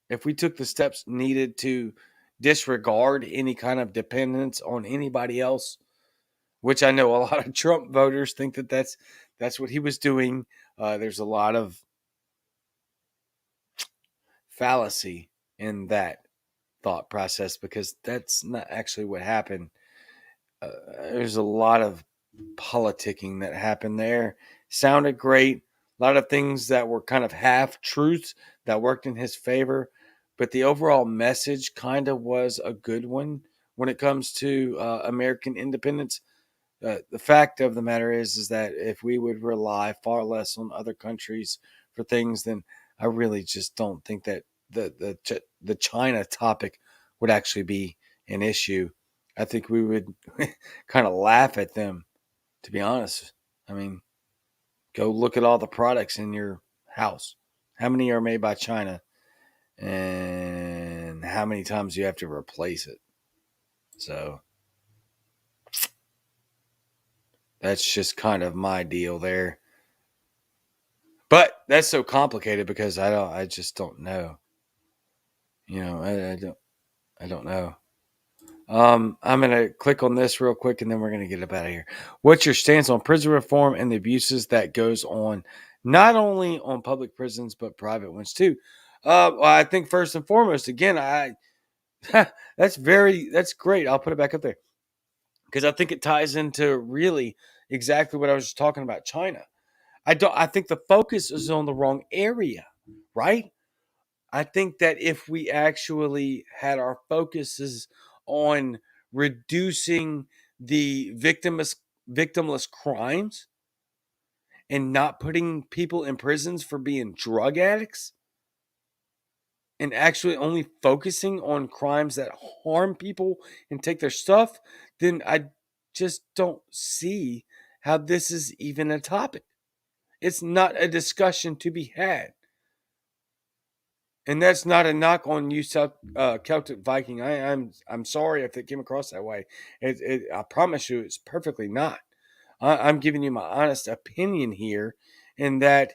If we took the steps needed to disregard any kind of dependence on anybody else, which I know a lot of Trump voters think that that's what he was doing. There's a lot of fallacy in that. thought process, because that's not actually what happened. There's a lot of politicking that happened there. Sounded great. A lot of things that were kind of half truths that worked in his favor, but the overall message kind of was a good one when it comes to American independence. The fact of the matter is that if we would rely far less on other countries for things, then I really just don't think that the China topic would actually be an issue. I think we would kind of laugh at them, to be honest. I mean, go look at all the products in your house. How many are made by China, and how many times do you have to replace it? So that's just kind of my deal there. But that's so complicated because I just don't know. I don't know. I'm gonna click on this real quick and then we're gonna get up out of here. What's your stance on prison reform and the abuses that goes on, not only on public prisons but private ones too? Well, I think first and foremost, again, that's great. I'll put it back up there because I think it ties into really exactly what I was just talking about. China. I think the focus is on the wrong area, right? I think that if we actually had our focuses on reducing the victimless crimes and not putting people in prisons for being drug addicts and actually only focusing on crimes that harm people and take their stuff, then I just don't see how this is even a topic. It's not a discussion to be had. And that's not a knock on you, Celtic Viking. I'm sorry if it came across that way. I promise you, it's perfectly not. I'm giving you my honest opinion here, in that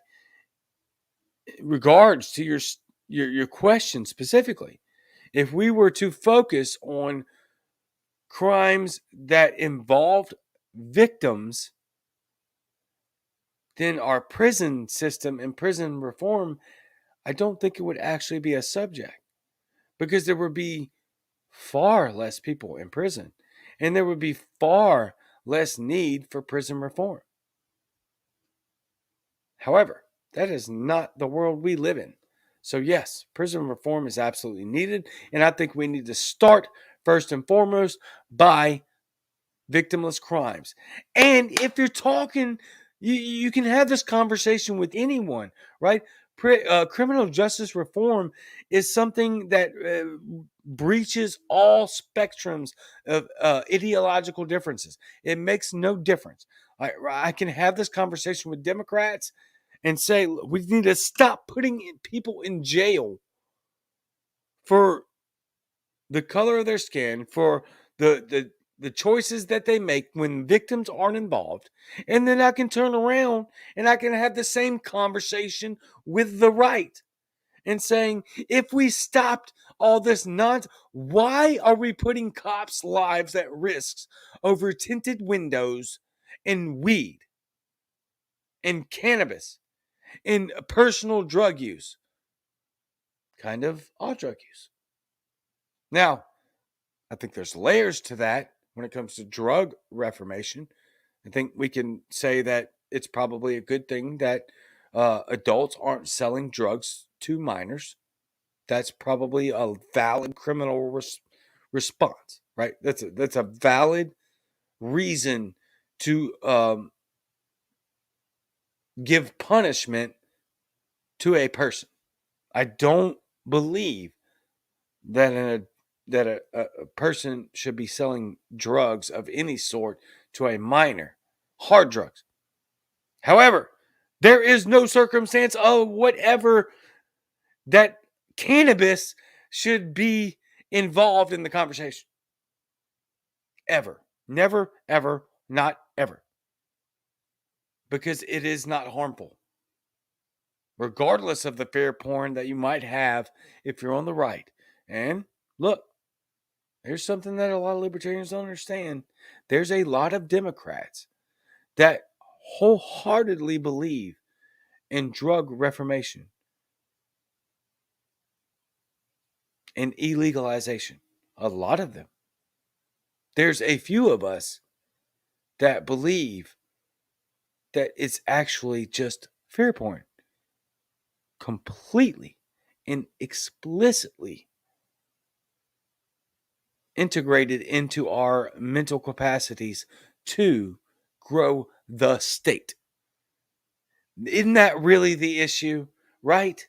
regards to your question specifically. If we were to focus on crimes that involved victims, then our prison system and prison reform, I don't think it would actually be a subject, because there would be far less people in prison and there would be far less need for prison reform. However, that is not the world we live in. So, yes, prison reform is absolutely needed. And I think we need to start first and foremost by victimless crimes. And if you're talking, you can have this conversation with anyone, right? Criminal justice reform is something that breaches all spectrums of ideological differences. It makes no difference. I can have this conversation with Democrats and say we need to stop putting people in jail for the color of their skin, for the choices that they make when victims aren't involved. And then I can turn around and I can have the same conversation with the right and saying, if we stopped all this nonsense, why are we putting cops' lives at risk over tinted windows and weed and cannabis and personal drug use? Kind of all drug use. Now, I think there's layers to that when it comes to drug reformation. I think we can say that it's probably a good thing that adults aren't selling drugs to minors. That's probably a valid criminal response, right? That's a valid reason to give punishment to a person. I don't believe that a person should be selling drugs of any sort to a minor, hard drugs. However, there is no circumstance of whatever that cannabis should be involved in the conversation. Ever. Never, ever, not ever. Because it is not harmful. Regardless of the fear porn that you might have if you're on the right. And look, here's something that a lot of libertarians don't understand. There's a lot of Democrats that wholeheartedly believe in drug reformation. and illegalization. A lot of them. There's a few of us that believe that it's actually just fear porn. Completely and explicitly integrated into our mental capacities to grow the state. Isn't that really the issue, right?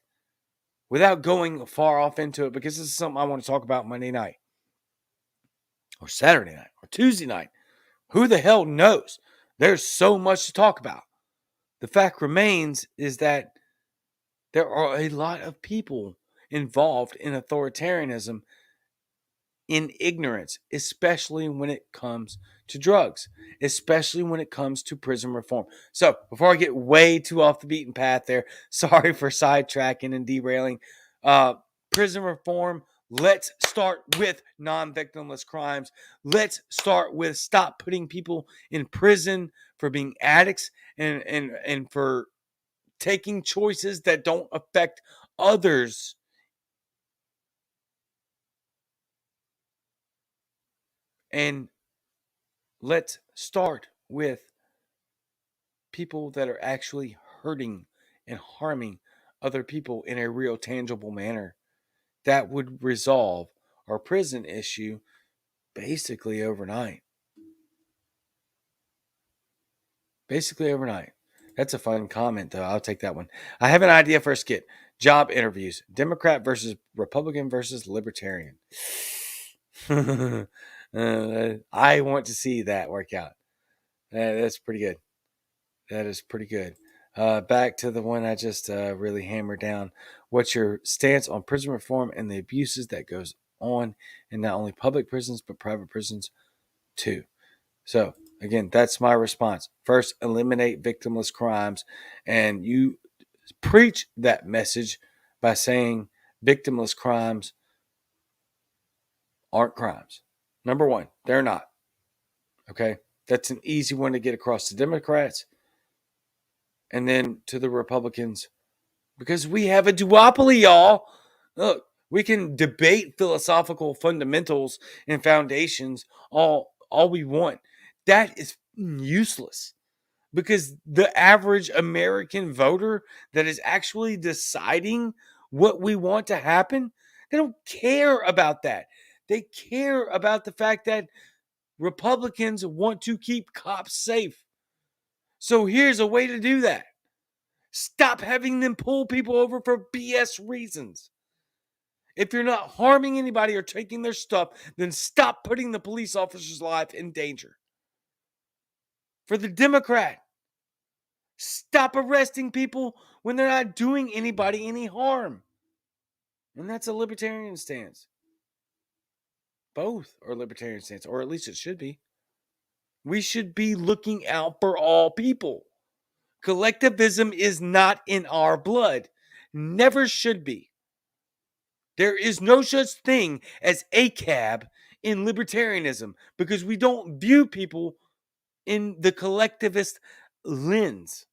Without going far off into it, because this is something I want to talk about Monday night or Saturday night or Tuesday night. Who the hell knows? There's so much to talk about. The fact remains is that there are a lot of people involved in authoritarianism in ignorance, especially when it comes to drugs, especially when it comes to prison reform. So, before I get way too off the beaten path there, sorry for sidetracking and derailing. Prison reform, let's start with non-victimless crimes. Let's start with stop putting people in prison for being addicts and for taking choices that don't affect others. And let's start with people that are actually hurting and harming other people in a real tangible manner. That would resolve our prison issue basically overnight. Basically overnight. That's a fun comment, though. I'll take that one. I have an idea for a skit. Job interviews. Democrat versus Republican versus Libertarian. I want to see that work out. That's pretty good. That is pretty good. Back to the one I just really hammered down. What's your stance on prison reform and the abuses that goes on in not only public prisons but private prisons too? So again, that's my response. First, eliminate victimless crimes, and you preach that message by saying victimless crimes aren't crimes. Number one, they're not. Okay, that's an easy one to get across to Democrats, and then to the Republicans. Because we have a duopoly, y'all. Look, we can debate philosophical fundamentals and foundations all we want. That is useless. Because the average American voter that is actually deciding what we want to happen, they don't care about that. They care about the fact that Republicans want to keep cops safe. So here's a way to do that. Stop having them pull people over for BS reasons. If you're not harming anybody or taking their stuff, then stop putting the police officer's life in danger. For the Democrat, stop arresting people when they're not doing anybody any harm. And that's a libertarian stance. Both are libertarian stance, or at least it should be. We should be looking out for all people. Collectivism is not in our blood. Never should be. There is no such thing as ACAB in libertarianism because we don't view people in the collectivist lens.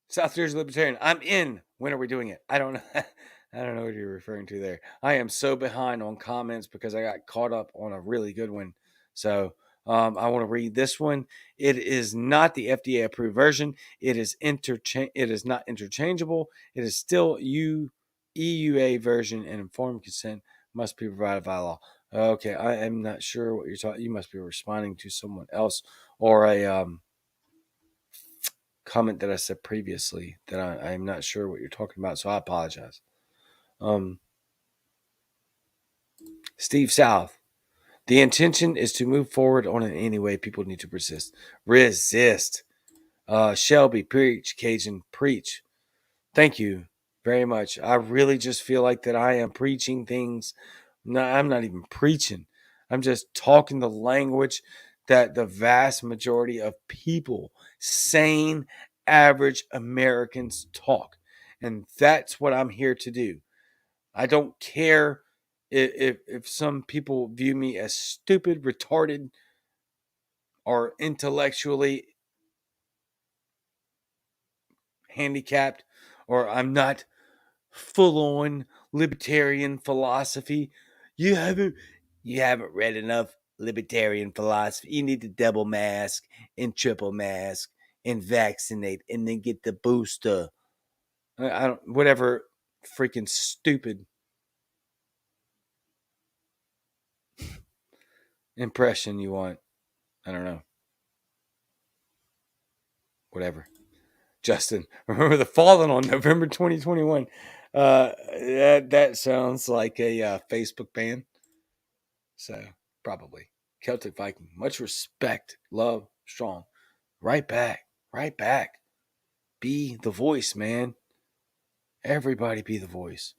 South Jersey Libertarian, I'm in. When are we doing it? I don't know. I don't know what you're referring to there. I am so behind on comments because I got caught up on a really good one. So I want to read this one. It is not the FDA approved version. It is It is not interchangeable. It is still EUA version, and informed consent must be provided by law. Okay, I am not sure what you're talking. You must be responding to someone else or a comment that I said previously that I'm not sure what you're talking about. So I apologize. Steve South. The intention is to move forward on it anyway. People need to persist. Resist. Shelby, preach. Cajun, preach. Thank you very much. I really just feel like that I am preaching things. No, I'm not even preaching. I'm just talking the language that the vast majority of people, sane, average Americans talk. And that's what I'm here to do. I don't care if some people view me as stupid, retarded, or intellectually handicapped or I'm not full on libertarian philosophy. You haven't you haven't read enough libertarian philosophy. You need to double mask and triple mask and vaccinate and then get the booster. I don't whatever freaking stupid impression you want. I don't know. Whatever. Justin, remember the Fallen on November 2021. That sounds like a Facebook ban. So probably Celtic Viking. Much respect, love, strong. Right back, right back. Be the voice, man. Everybody be the voice.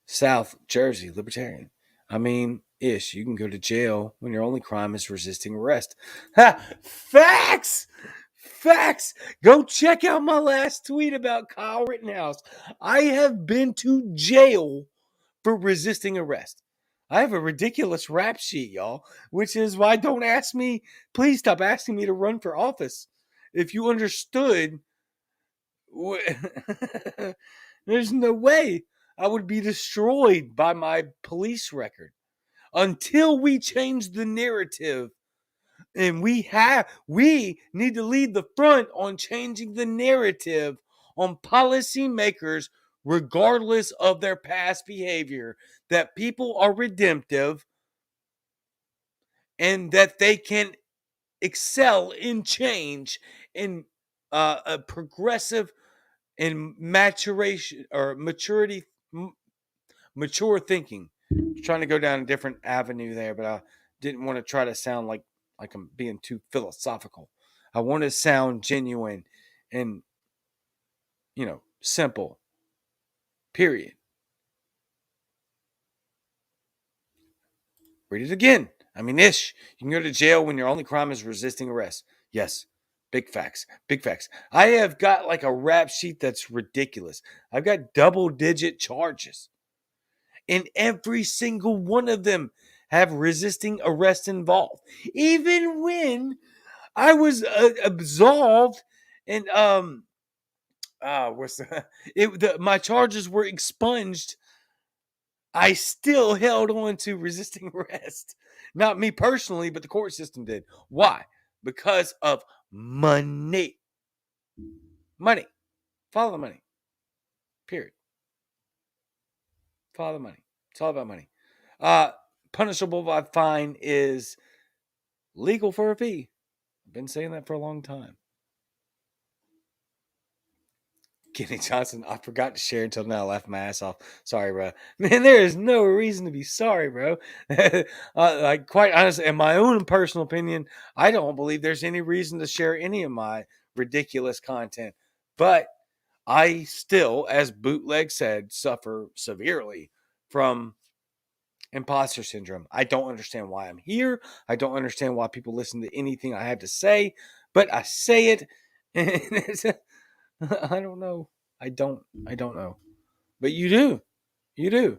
South Jersey Libertarian. I mean, ish. You can go to jail when your only crime is resisting arrest. Ha! Facts. Facts. Go check out my last tweet about Kyle Rittenhouse. I have been to jail for resisting arrest. I have a ridiculous rap sheet, y'all, which is why don't ask me, please stop asking me to run for office. If you understood, there's no way I would be destroyed by my police record until we change the narrative. And we need to lead the front on changing the narrative on policymakers, regardless of their past behavior, that people are redemptive and that they can excel in change in a progressive and maturation or mature thinking. I'm trying to go down a different avenue there, but I didn't want to try to sound like I'm being too philosophical. I want to sound genuine and simple. Period. Read it again. I mean, ish. You can go to jail when your only crime is resisting arrest. Yes. Big facts. Big facts. I have got like a rap sheet that's ridiculous. I've got double digit charges. And every single one of them have resisting arrest involved. Even when I was absolved and my charges were expunged, I still held on to resisting arrest. Not me personally, but the court system did. Why? Because of money. Money. Follow the money. Period. Follow the money. It's all about money. Punishable by fine is legal for a fee. I've been saying that for a long time. Kenny Johnson, I forgot to share until now. I laughed my ass off. Sorry, bro. Man, there is no reason to be sorry, bro. Like, quite honestly, in my own personal opinion, I don't believe there's any reason to share any of my ridiculous content. But I still, as Bootleg said, suffer severely from imposter syndrome. I don't understand why I'm here. I don't understand why people listen to anything I have to say, but I say it. And I don't know. I don't know. But you do. You do.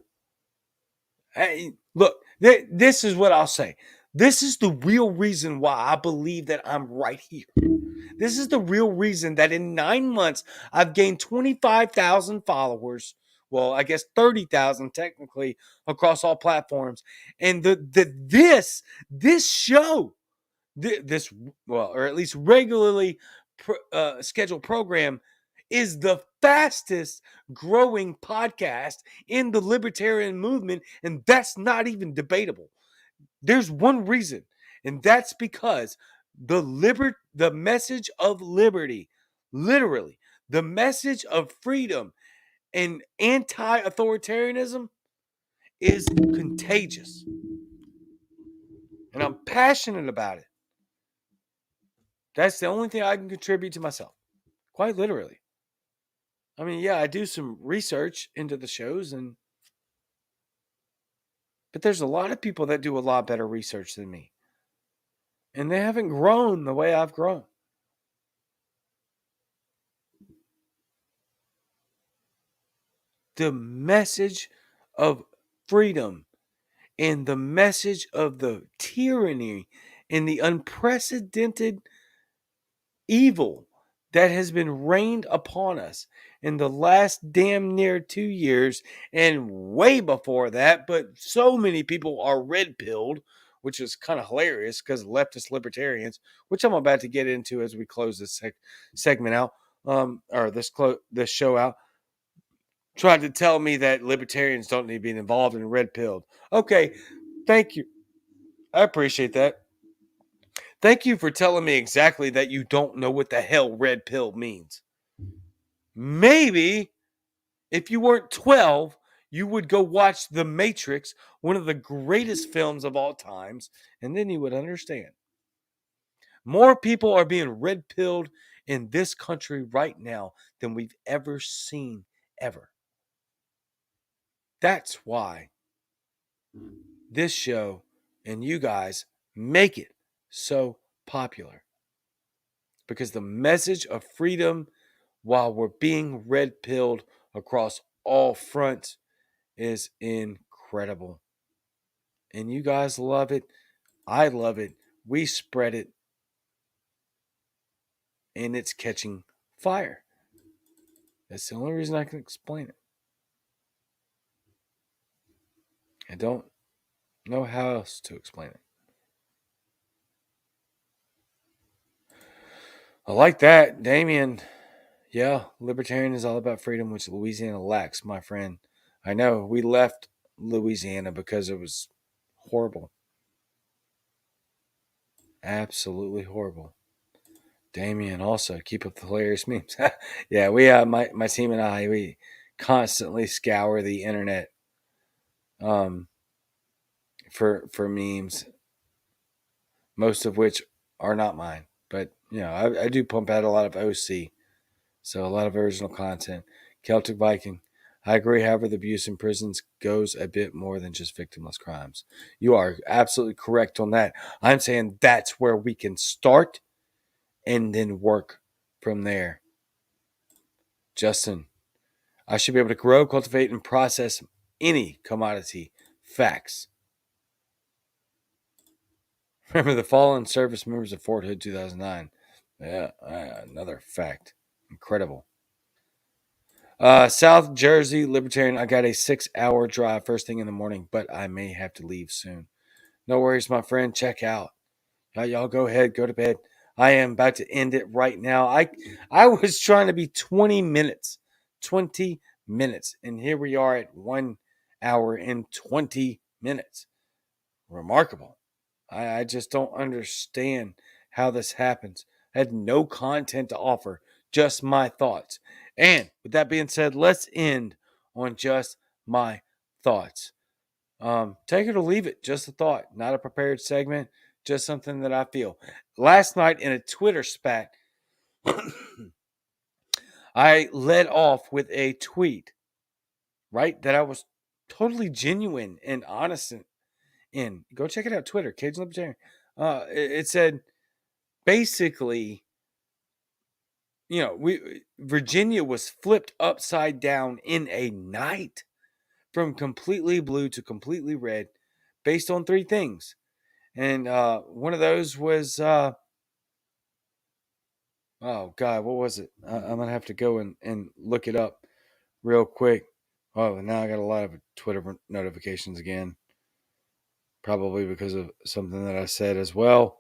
Hey, look, this is what I'll say. This is the real reason why I believe that I'm right here. This is the real reason that in 9 months I've gained 25,000 followers. Well, I guess 30,000 technically across all platforms. And this show, this well, or at least regularly scheduled program is the fastest growing podcast in the libertarian movement, and that's not even debatable. There's one reason, and that's because the message of liberty, literally, the message of freedom and anti-authoritarianism is contagious. And I'm passionate about it. That's the only thing I can contribute to myself. Quite literally. I mean, yeah, I do some research into the shows but there's a lot of people that do a lot better research than me. And they haven't grown the way I've grown. The message of freedom and the message of the tyranny and the unprecedented evil that has been rained upon us in the last damn near 2 years and way before that. But so many people are red pilled, which is kind of hilarious because leftist libertarians, which I'm about to get into as we close this segment out, or this show out, tried to tell me that libertarians don't need to be involved in red pilled. Okay, thank you. I appreciate that. Thank you for telling me exactly that you don't know what the hell red pill means. Maybe if you weren't 12, you would go watch The Matrix, one of the greatest films of all times, and then you would understand. More people are being red pilled in this country right now than we've ever seen, ever. That's why this show and you guys make it so popular. Because the message of freedom, while we're being red pilled across all fronts, is incredible. And you guys love it. I love it. We spread it. And it's catching fire. That's the only reason I can explain it. I don't know how else to explain it. I like that, Damien. Yeah, libertarian is all about freedom, which Louisiana lacks, my friend. I know we left Louisiana because it was horrible. Absolutely horrible. Damien, also keep up the hilarious memes. Yeah, we my team and I, we constantly scour the internet um for memes, most of which are not mine. But I do pump out a lot of OC, so a lot of original content. Celtic Viking. I agree, however, the abuse in prisons goes a bit more than just victimless crimes. You are absolutely correct on that. I'm saying that's where we can start and then work from there. Justin, I should be able to grow, cultivate, and process any commodity. Facts. Remember the fallen service members of Fort Hood 2009. Yeah, another fact. Incredible. South Jersey Libertarian. I got a 6-hour drive first thing in the morning, but I may have to leave soon. No worries, my friend. Check out. Y'all go ahead, go to bed. I am about to end it right now. I was trying to be 20 minutes. 20 minutes. And here we are at 1 hour and 20 minutes. Remarkable. I just don't understand how this happens. I had no content to offer, just my thoughts. And with that being said, let's end on just my thoughts. Take it or leave it, just a thought, not a prepared segment, just something that I feel. Last night in a Twitter spat, I led off with a tweet, right, that I was totally genuine and honest in. Go check it out, Twitter, Cajun Libertarian. It said basically, Virginia was flipped upside down in a night from completely blue to completely red based on three things. And one of those was, oh God, what was it? I'm going to have to go and look it up real quick. Oh, now I got a lot of Twitter notifications again. Probably because of something that I said as well.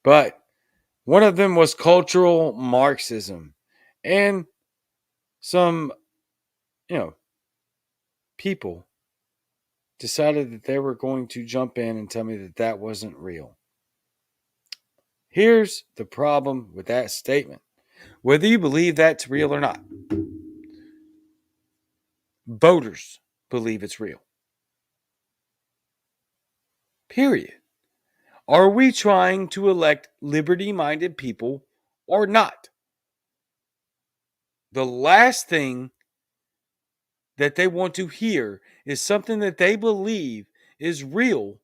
But one of them was cultural Marxism. And some, people decided that they were going to jump in and tell me that that wasn't real. Here's the problem with that statement. Whether you believe that's real or not, voters believe it's real. Period. Are we trying to elect liberty-minded people or not? The last thing that they want to hear is something that they believe is real,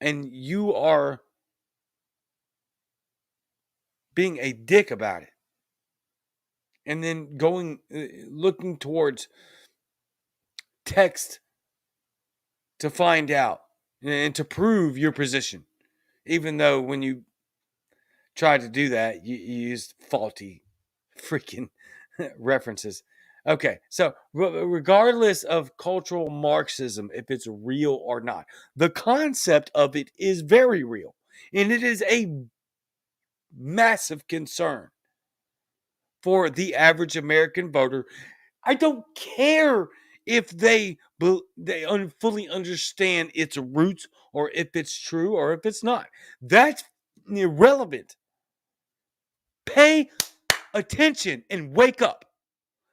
and you are being a dick about it. And then looking towards text to find out and to prove your position. Even though when you tried to do that, you used faulty freaking references. Okay, so regardless of cultural Marxism, if it's real or not, the concept of it is very real. And it is a massive concern for the average American voter. I don't care if they fully understand its roots or if it's true or if it's not. That's irrelevant. Pay attention and wake up.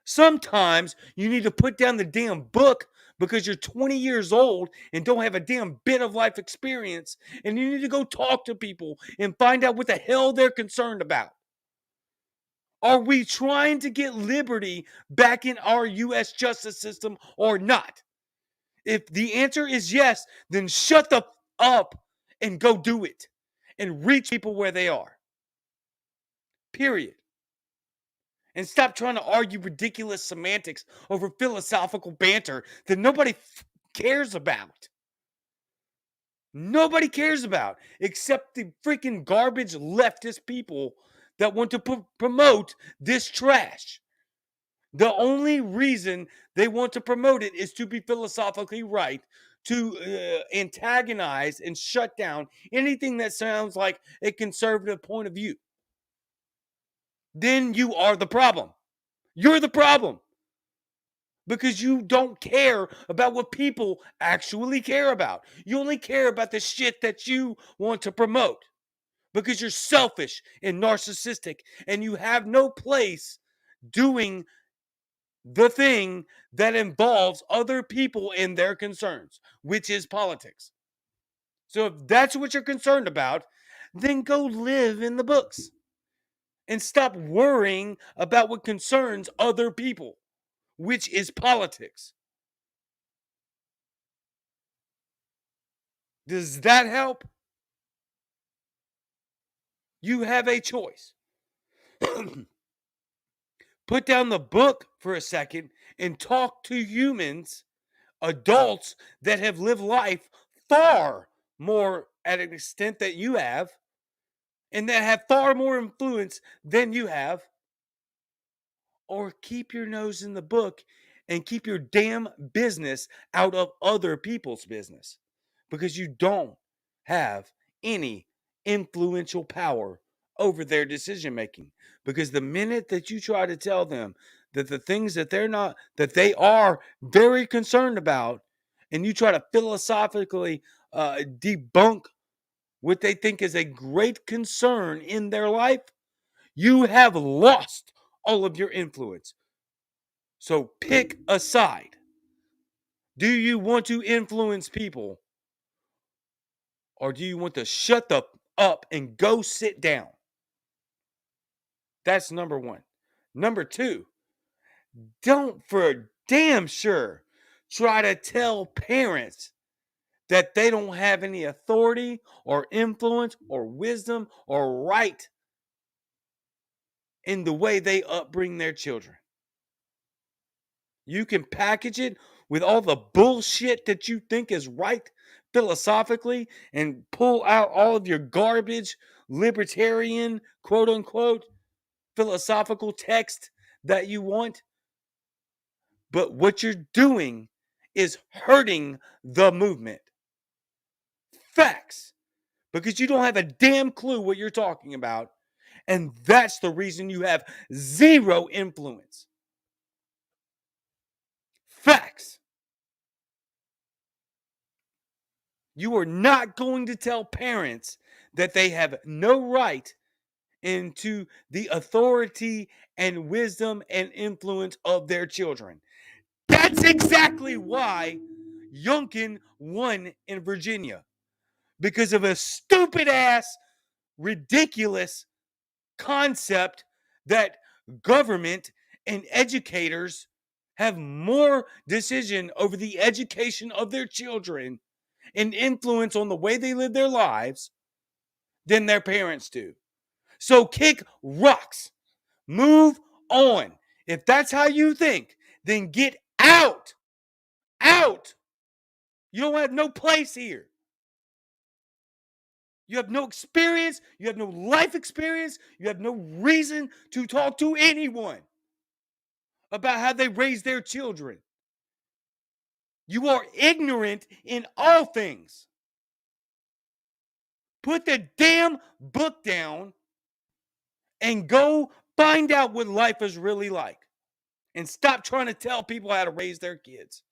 Sometimes you need to put down the damn book because you're 20 years old and don't have a damn bit of life experience, and you need to go talk to people and find out what the hell they're concerned about. Are we trying to get liberty back in our U.S. justice system or not? If the answer is yes, then shut the up and go do it and reach people where they are. Period. And stop trying to argue ridiculous semantics over philosophical banter that nobody cares about. Nobody cares about except the freaking garbage leftist people that want to promote this trash. The only reason they want to promote it is to be philosophically right, to antagonize and shut down anything that sounds like a conservative point of view. Then you are the problem. You're the problem. Because you don't care about what people actually care about. You only care about the shit that you want to promote. Because you're selfish and narcissistic and you have no place doing the thing that involves other people and their concerns, which is politics. So if that's what you're concerned about, then go live in the books and stop worrying about what concerns other people, which is politics. Does that help? You have a choice. Put down the book for a second and talk to humans, adults that have lived life far more at an extent that you have and that have far more influence than you have. Or keep your nose in the book and keep your damn business out of other people's business because you don't have any influential power over their decision making. Because the minute that you try to tell them that the things that they are very concerned about, and you try to philosophically debunk what they think is a great concern in their life, you have lost all of your influence. So pick a side. Do you want to influence people? Or do you want to shut the up and go sit down? That's number one. Number two, don't for damn sure try to tell parents that they don't have any authority or influence or wisdom or right in the way they upbring their children. You can package it with all the bullshit that you think is right philosophically and pull out all of your garbage, libertarian, quote unquote, philosophical text that you want. But what you're doing is hurting the movement. Facts. Because you don't have a damn clue what you're talking about. And that's the reason you have zero influence. Facts. You are not going to tell parents that they have no right into the authority and wisdom and influence of their children. That's exactly why Youngkin won in Virginia. Because of a stupid ass, ridiculous concept that government and educators have more decision over the education of their children and influence on the way they live their lives than their parents do. So kick rocks. Move on. If that's how you think, then get out. Out. You don't have no place here. You have no experience. You have no life experience. You have no reason to talk to anyone about how they raise their children. You are ignorant in all things. Put the damn book down and go find out what life is really like. And stop trying to tell people how to raise their kids.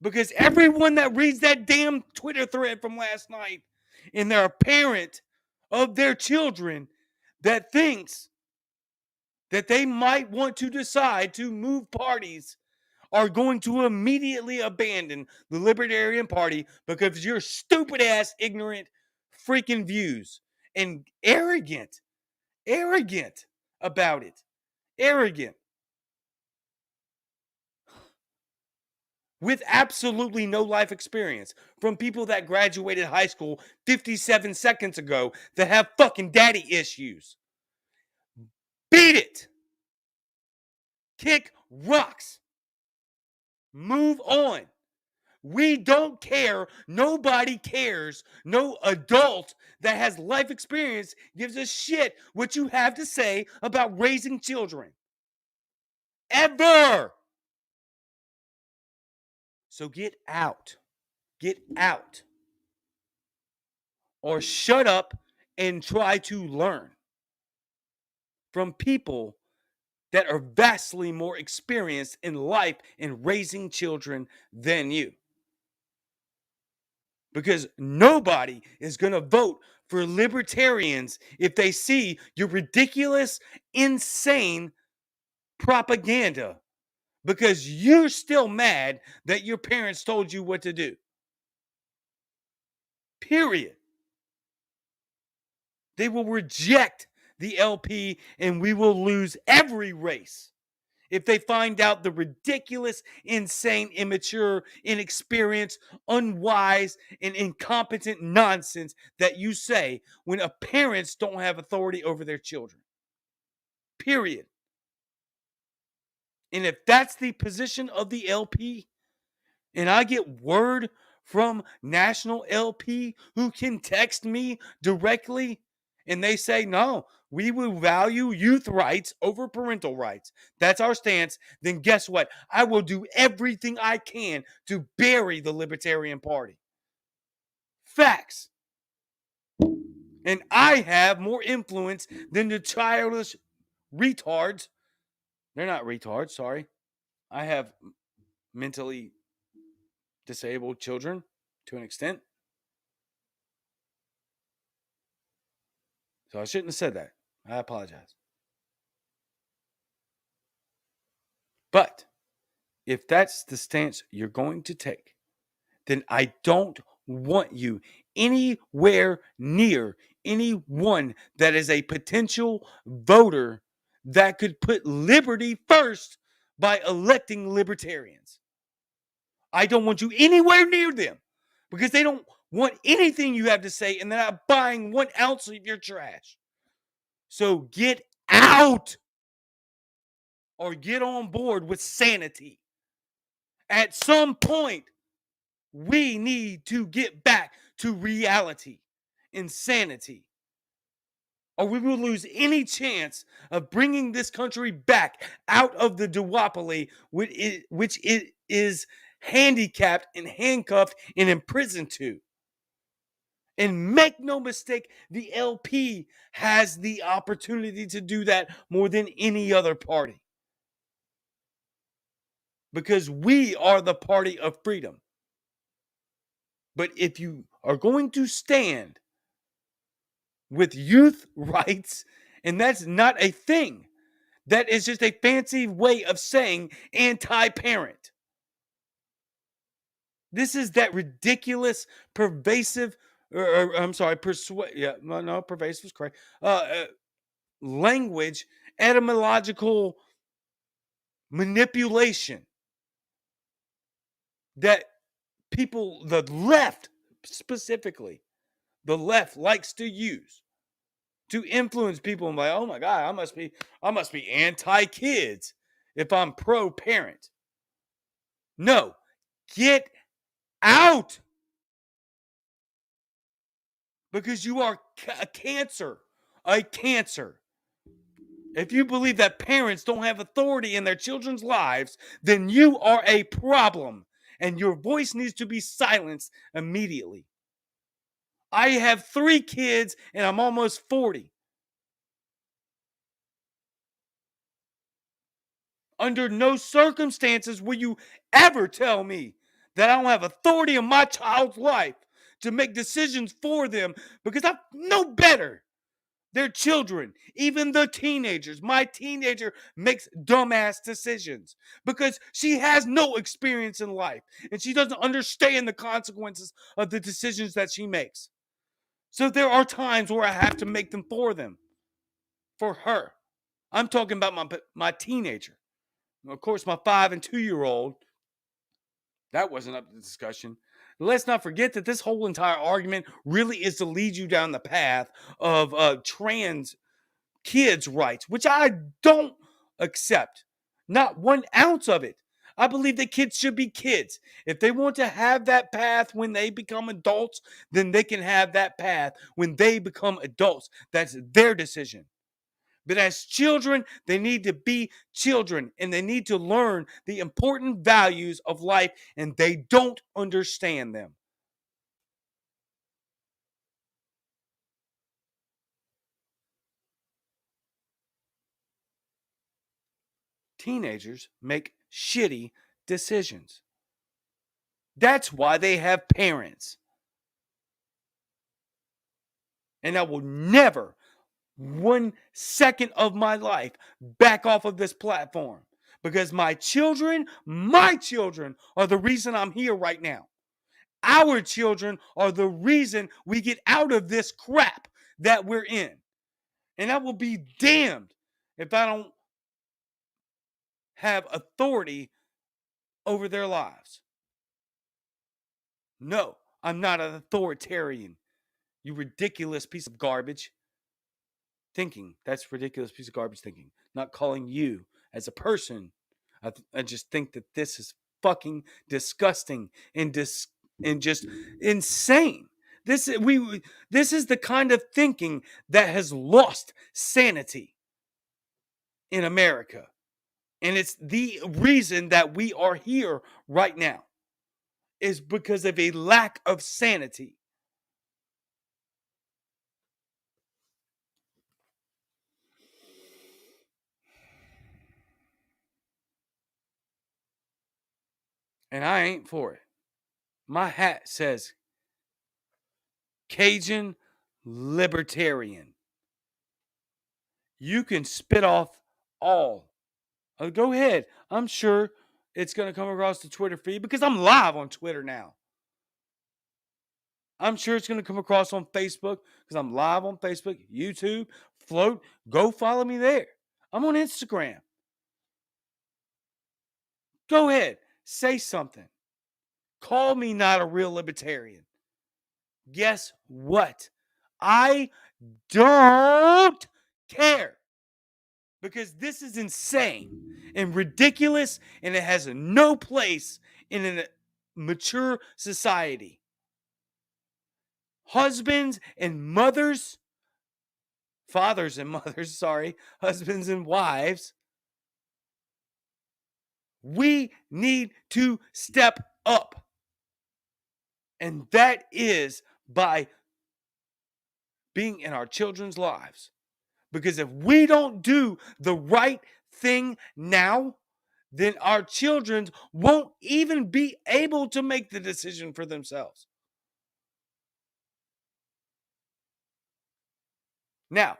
Because everyone that reads that damn Twitter thread from last night and they're a parent of their children that thinks that they might want to decide to move parties are going to immediately abandon the Libertarian Party because of your stupid ass, ignorant, freaking views and arrogant about it. Arrogant. With absolutely no life experience from people that graduated high school 57 seconds ago that have fucking daddy issues. Beat it. Kick rocks. Move on. We don't care. Nobody cares. No adult that has life experience gives a shit what you have to say about raising children. Ever. So get out. Get out. Or shut up and try to learn from people that are vastly more experienced in life and raising children than you. Because nobody is going to vote for libertarians if they see your ridiculous, insane propaganda. Because you're still mad that your parents told you what to do. Period. They will reject the LP and we will lose every race if they find out the ridiculous, insane, immature, inexperienced, unwise, and incompetent nonsense that you say when parents don't have authority over their children. Period. And if that's the position of the LP, and I get word from National LP who can text me directly and they say, no, we will value youth rights over parental rights. That's our stance. Then guess what? I will do everything I can to bury the Libertarian Party. Facts. And I have more influence than the childish retards. They're not retards, sorry. I have mentally disabled children to an extent. So I shouldn't have said that. I apologize. But if that's the stance you're going to take, then I don't want you anywhere near anyone that is a potential voter that could put liberty first by electing libertarians. I don't want you anywhere near them because they don't want anything you have to say and they're not buying 1 ounce of your trash. So get out or get on board with sanity. At some point, we need to get back to reality, insanity, or we will lose any chance of bringing this country back out of the duopoly which it is handicapped and handcuffed and imprisoned to. And make no mistake, the LP has the opportunity to do that more than any other party. Because we are the party of freedom. But if you are going to stand with youth rights, and that's not a thing, that is just a fancy way of saying anti-parent. This is that ridiculous, pervasive, pervasive is correct, language, etymological manipulation that people, the left specifically, the left likes to use to influence people. I'm like, oh my God, I must be anti-kids if I'm pro-parent. No, get out. because you are a cancer. A cancer. If you believe that parents don't have authority in their children's lives, then you are a problem and your voice needs to be silenced immediately. I have 3 kids and I'm almost 40. Under no circumstances will you ever tell me that I don't have authority in my child's life to make decisions for them because I know better. They're children, even the teenagers. My teenager makes dumbass decisions because she has no experience in life and she doesn't understand the consequences of the decisions that she makes. So there are times where I have to make them for her. I'm talking about my teenager. Of course, my 5 and 2-year-old, that wasn't up to discussion. Let's not forget that this whole entire argument really is to lead you down the path of trans kids' rights, which I don't accept. Not 1 ounce of it. I believe that kids should be kids. If they want to have that path when they become adults, then they can have that path when they become adults. That's their decision. But as children, they need to be children and they need to learn the important values of life, and they don't understand them. Teenagers make shitty decisions. That's why they have parents. And I will never, 1 second of my life, back off of this platform because my children are the reason I'm here right now. Our children are the reason we get out of this crap that we're in. And I will be damned if I don't have authority over their lives. No, I'm not an authoritarian. You ridiculous piece of garbage thinking. That's ridiculous piece of garbage thinking. Not calling you as a person. I just think that this is fucking disgusting and just insane. This is the kind of thinking that has lost sanity in America. And it's the reason that we are here right now is because of a lack of sanity. And I ain't for it. My hat says Cajun Libertarian. You can spit off all. Go ahead. I'm sure it's going to come across the Twitter feed because I'm live on Twitter now. I'm sure it's going to come across on Facebook because I'm live on Facebook, YouTube, Float. Go follow me there. I'm on Instagram. Go ahead. Say something. Call me not a real libertarian. Guess what? I don't care. Because this is insane and ridiculous and it has no place in a mature society. Husbands and mothers, fathers and mothers, sorry, husbands and wives, we need to step up. And that is by being in our children's lives. Because if we don't do the right thing now, then our children won't even be able to make the decision for themselves. Now,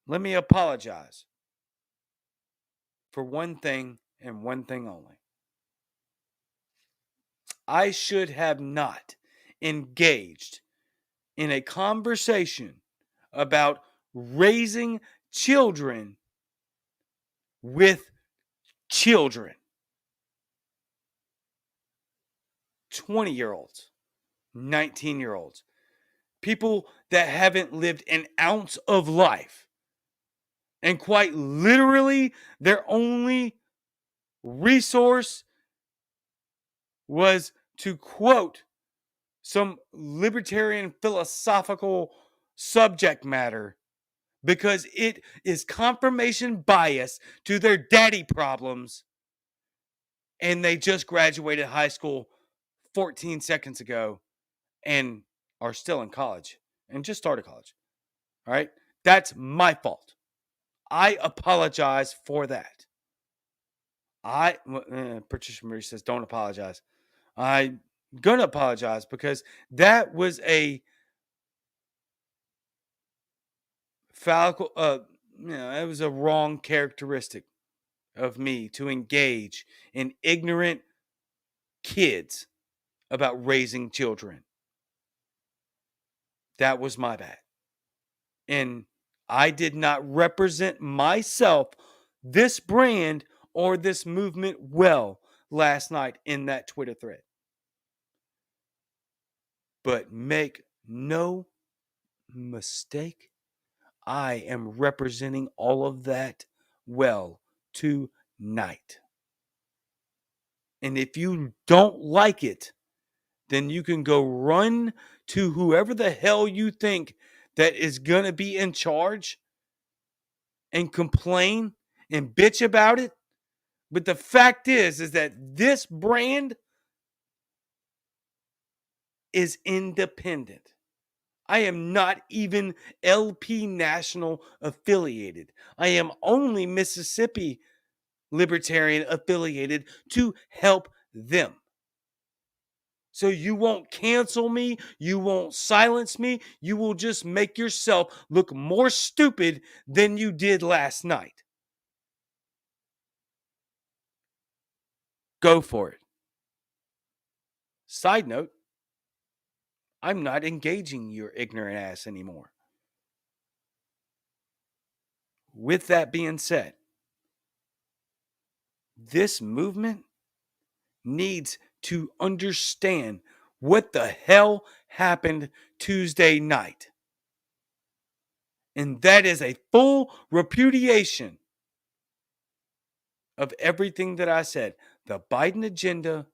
let me apologize for one thing and one thing only. I should have not engaged in a conversation about raising children with children. 20-year-olds, 19-year-olds, people that haven't lived an ounce of life. And quite literally, their only resource was to quote some libertarian philosophical subject matter because it is confirmation bias to their daddy problems, and they just graduated high school 14 seconds ago and are still in college and just started college. All right? That's my fault. I apologize for that. Patricia Marie says, don't apologize. I'm going to apologize because that was a fallible, it was a wrong characteristic of me to engage in ignorant kids about raising children. That was my bad. And I did not represent myself, this brand, or this movement well last night in that Twitter thread. But make no mistake, I am representing all of that well tonight. And if you don't like it, then you can go run to whoever the hell you think that is going to be in charge and complain and bitch about it. But the fact is that this brand is independent. I am not even LP National affiliated. I am only Mississippi Libertarian affiliated to help them. So you won't cancel me. You won't silence me. You will just make yourself look more stupid than you did last night. Go for it. Side note, I'm not engaging your ignorant ass anymore. With that being said, this movement needs to understand what the hell happened Tuesday night. And that is a full repudiation of everything that I said. The Biden agenda,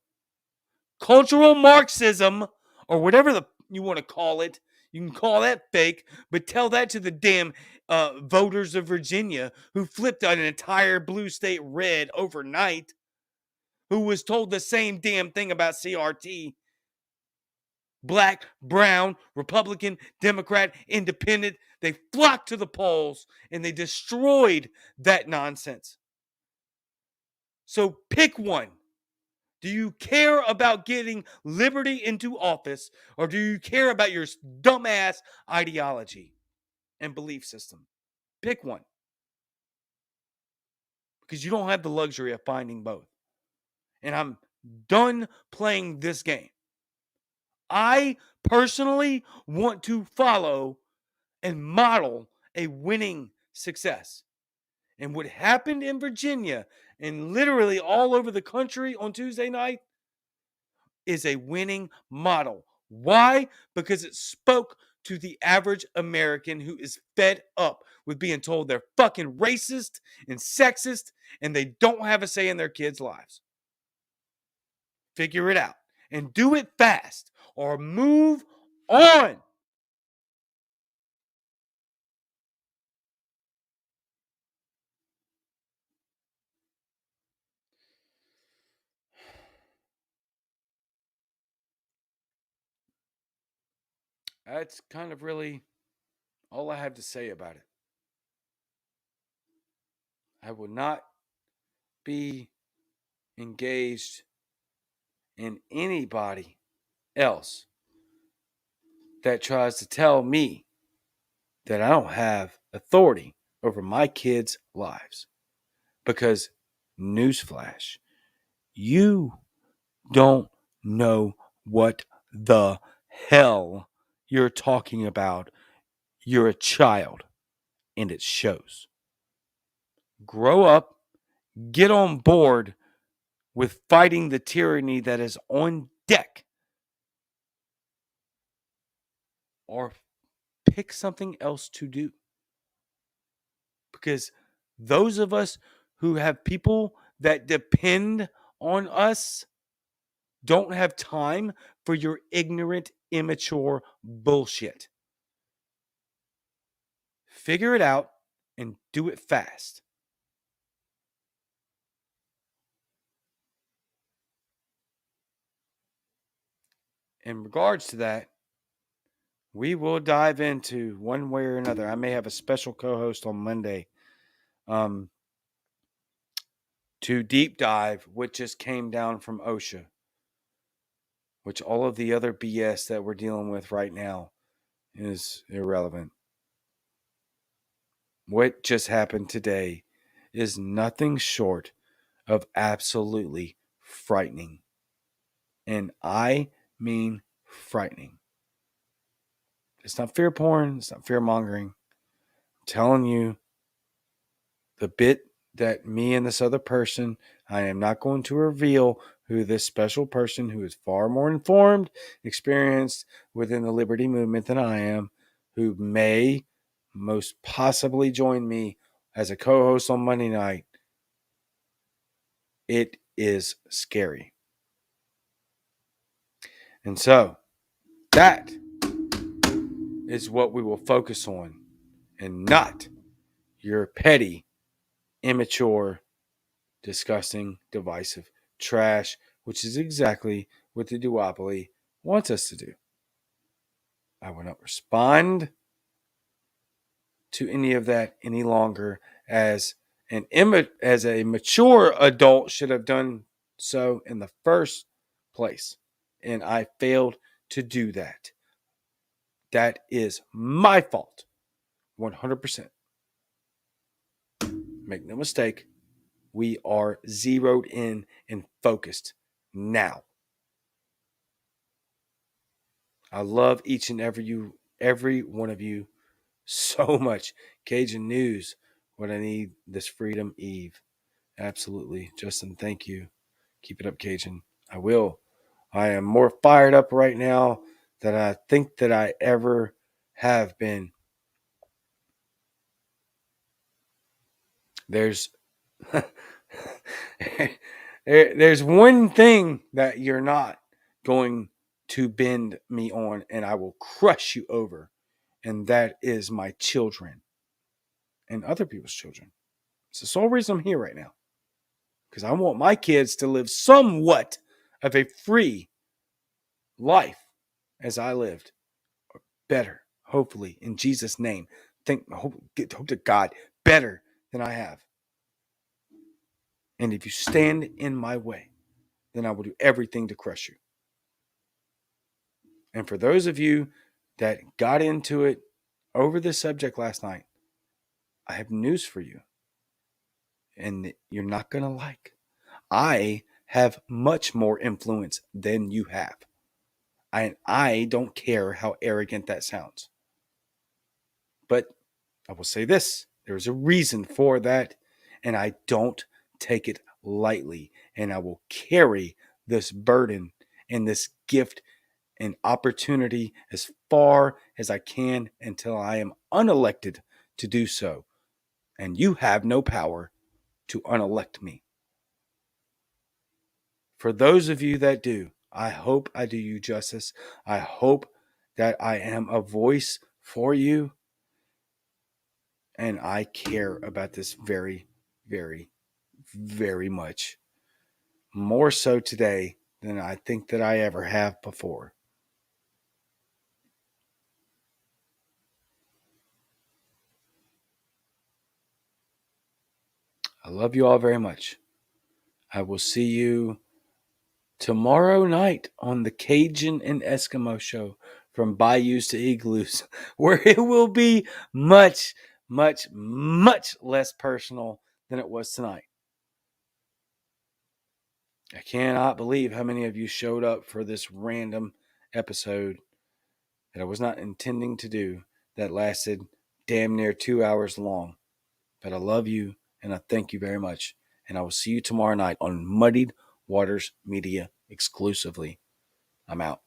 cultural Marxism, or whatever you want to call it. You can call that fake, but tell that to the damn voters of Virginia who flipped an entire blue state red overnight, who was told the same damn thing about CRT. Black, brown, Republican, Democrat, Independent, they flocked to the polls and they destroyed that nonsense. So pick one. Do you care about getting liberty into office, or do you care about your dumbass ideology and belief system? Pick one. Because you don't have the luxury of finding both. And I'm done playing this game. I personally want to follow and model a winning success. And what happened in Virginia and literally all over the country on Tuesday night is a winning model. Why? Because it spoke to the average American who is fed up with being told they're fucking racist and sexist and they don't have a say in their kids' lives. Figure it out and do it fast or move on. That's kind of really all I have to say about it. I will not be engaged in anybody else that tries to tell me that I don't have authority over my kids' lives. Because, newsflash, you don't know what the hell you're talking about. You're a child, and it shows. Grow up, get on board with fighting the tyranny that is on deck, or pick something else to do. Because those of us who have people that depend on us don't have time for your ignorant immature bullshit. Figure it out and do it fast. In regards to that, we will dive into one way or another. I may have a special co-host on Monday to deep dive what just came down from OSHA, which all of the other BS that we're dealing with right now is irrelevant. What just happened today is nothing short of absolutely frightening. And I mean frightening. It's not fear porn. It's not fear mongering. I'm telling you, the bit that me and this other person, I am not going to reveal who this special person who is far more informed, experienced within the liberty movement than I am, who may most possibly join me as a co-host on Monday night. It is scary. And so that is what we will focus on, and not your petty, immature, disgusting, divisive trash, which is exactly what the duopoly wants us to do. I will not respond to any of that any longer, as a mature adult should have done so in the first place, and I failed to do that. That is my fault, 100%. Make no mistake, we are zeroed in and focused now. I love each and every one of you so much. Cajun News, what I need this Freedom Eve. Absolutely. Justin, thank you. Keep it up, Cajun. I will. I am more fired up right now than I think that I ever have been. There's there's one thing that you're not going to bend me on, and I will crush you over, and that is my children and other people's children. It's the sole reason I'm here right now, because I want my kids to live somewhat of a free life as I lived, or better, hopefully, in Jesus' name. Hope to God, better than I have. And if you stand in my way, then I will do everything to crush you. And for those of you that got into it over this subject last night, I have news for you. And you're not going to like. I have much more influence than you have. I don't care how arrogant that sounds. But I will say this. There's a reason for that. And I don't take it lightly. And I will carry this burden and this gift and opportunity as far as I can until I am unelected to do so. And you have no power to unelect me. For those of you that do, I hope I do you justice. I hope that I am a voice for you. And I care about this very, very, very much. More so today than I think that I ever have before. I love you all very much. I will see you tomorrow night on the Cajun and Eskimo show, from bayous to igloos, where it will be much, much, much less personal than it was tonight. I cannot believe how many of you showed up for this random episode that I was not intending to do, that lasted damn near 2 hours long. But I love you, and I thank you very much. And I will see you tomorrow night on Muddied Waters Media exclusively. I'm out.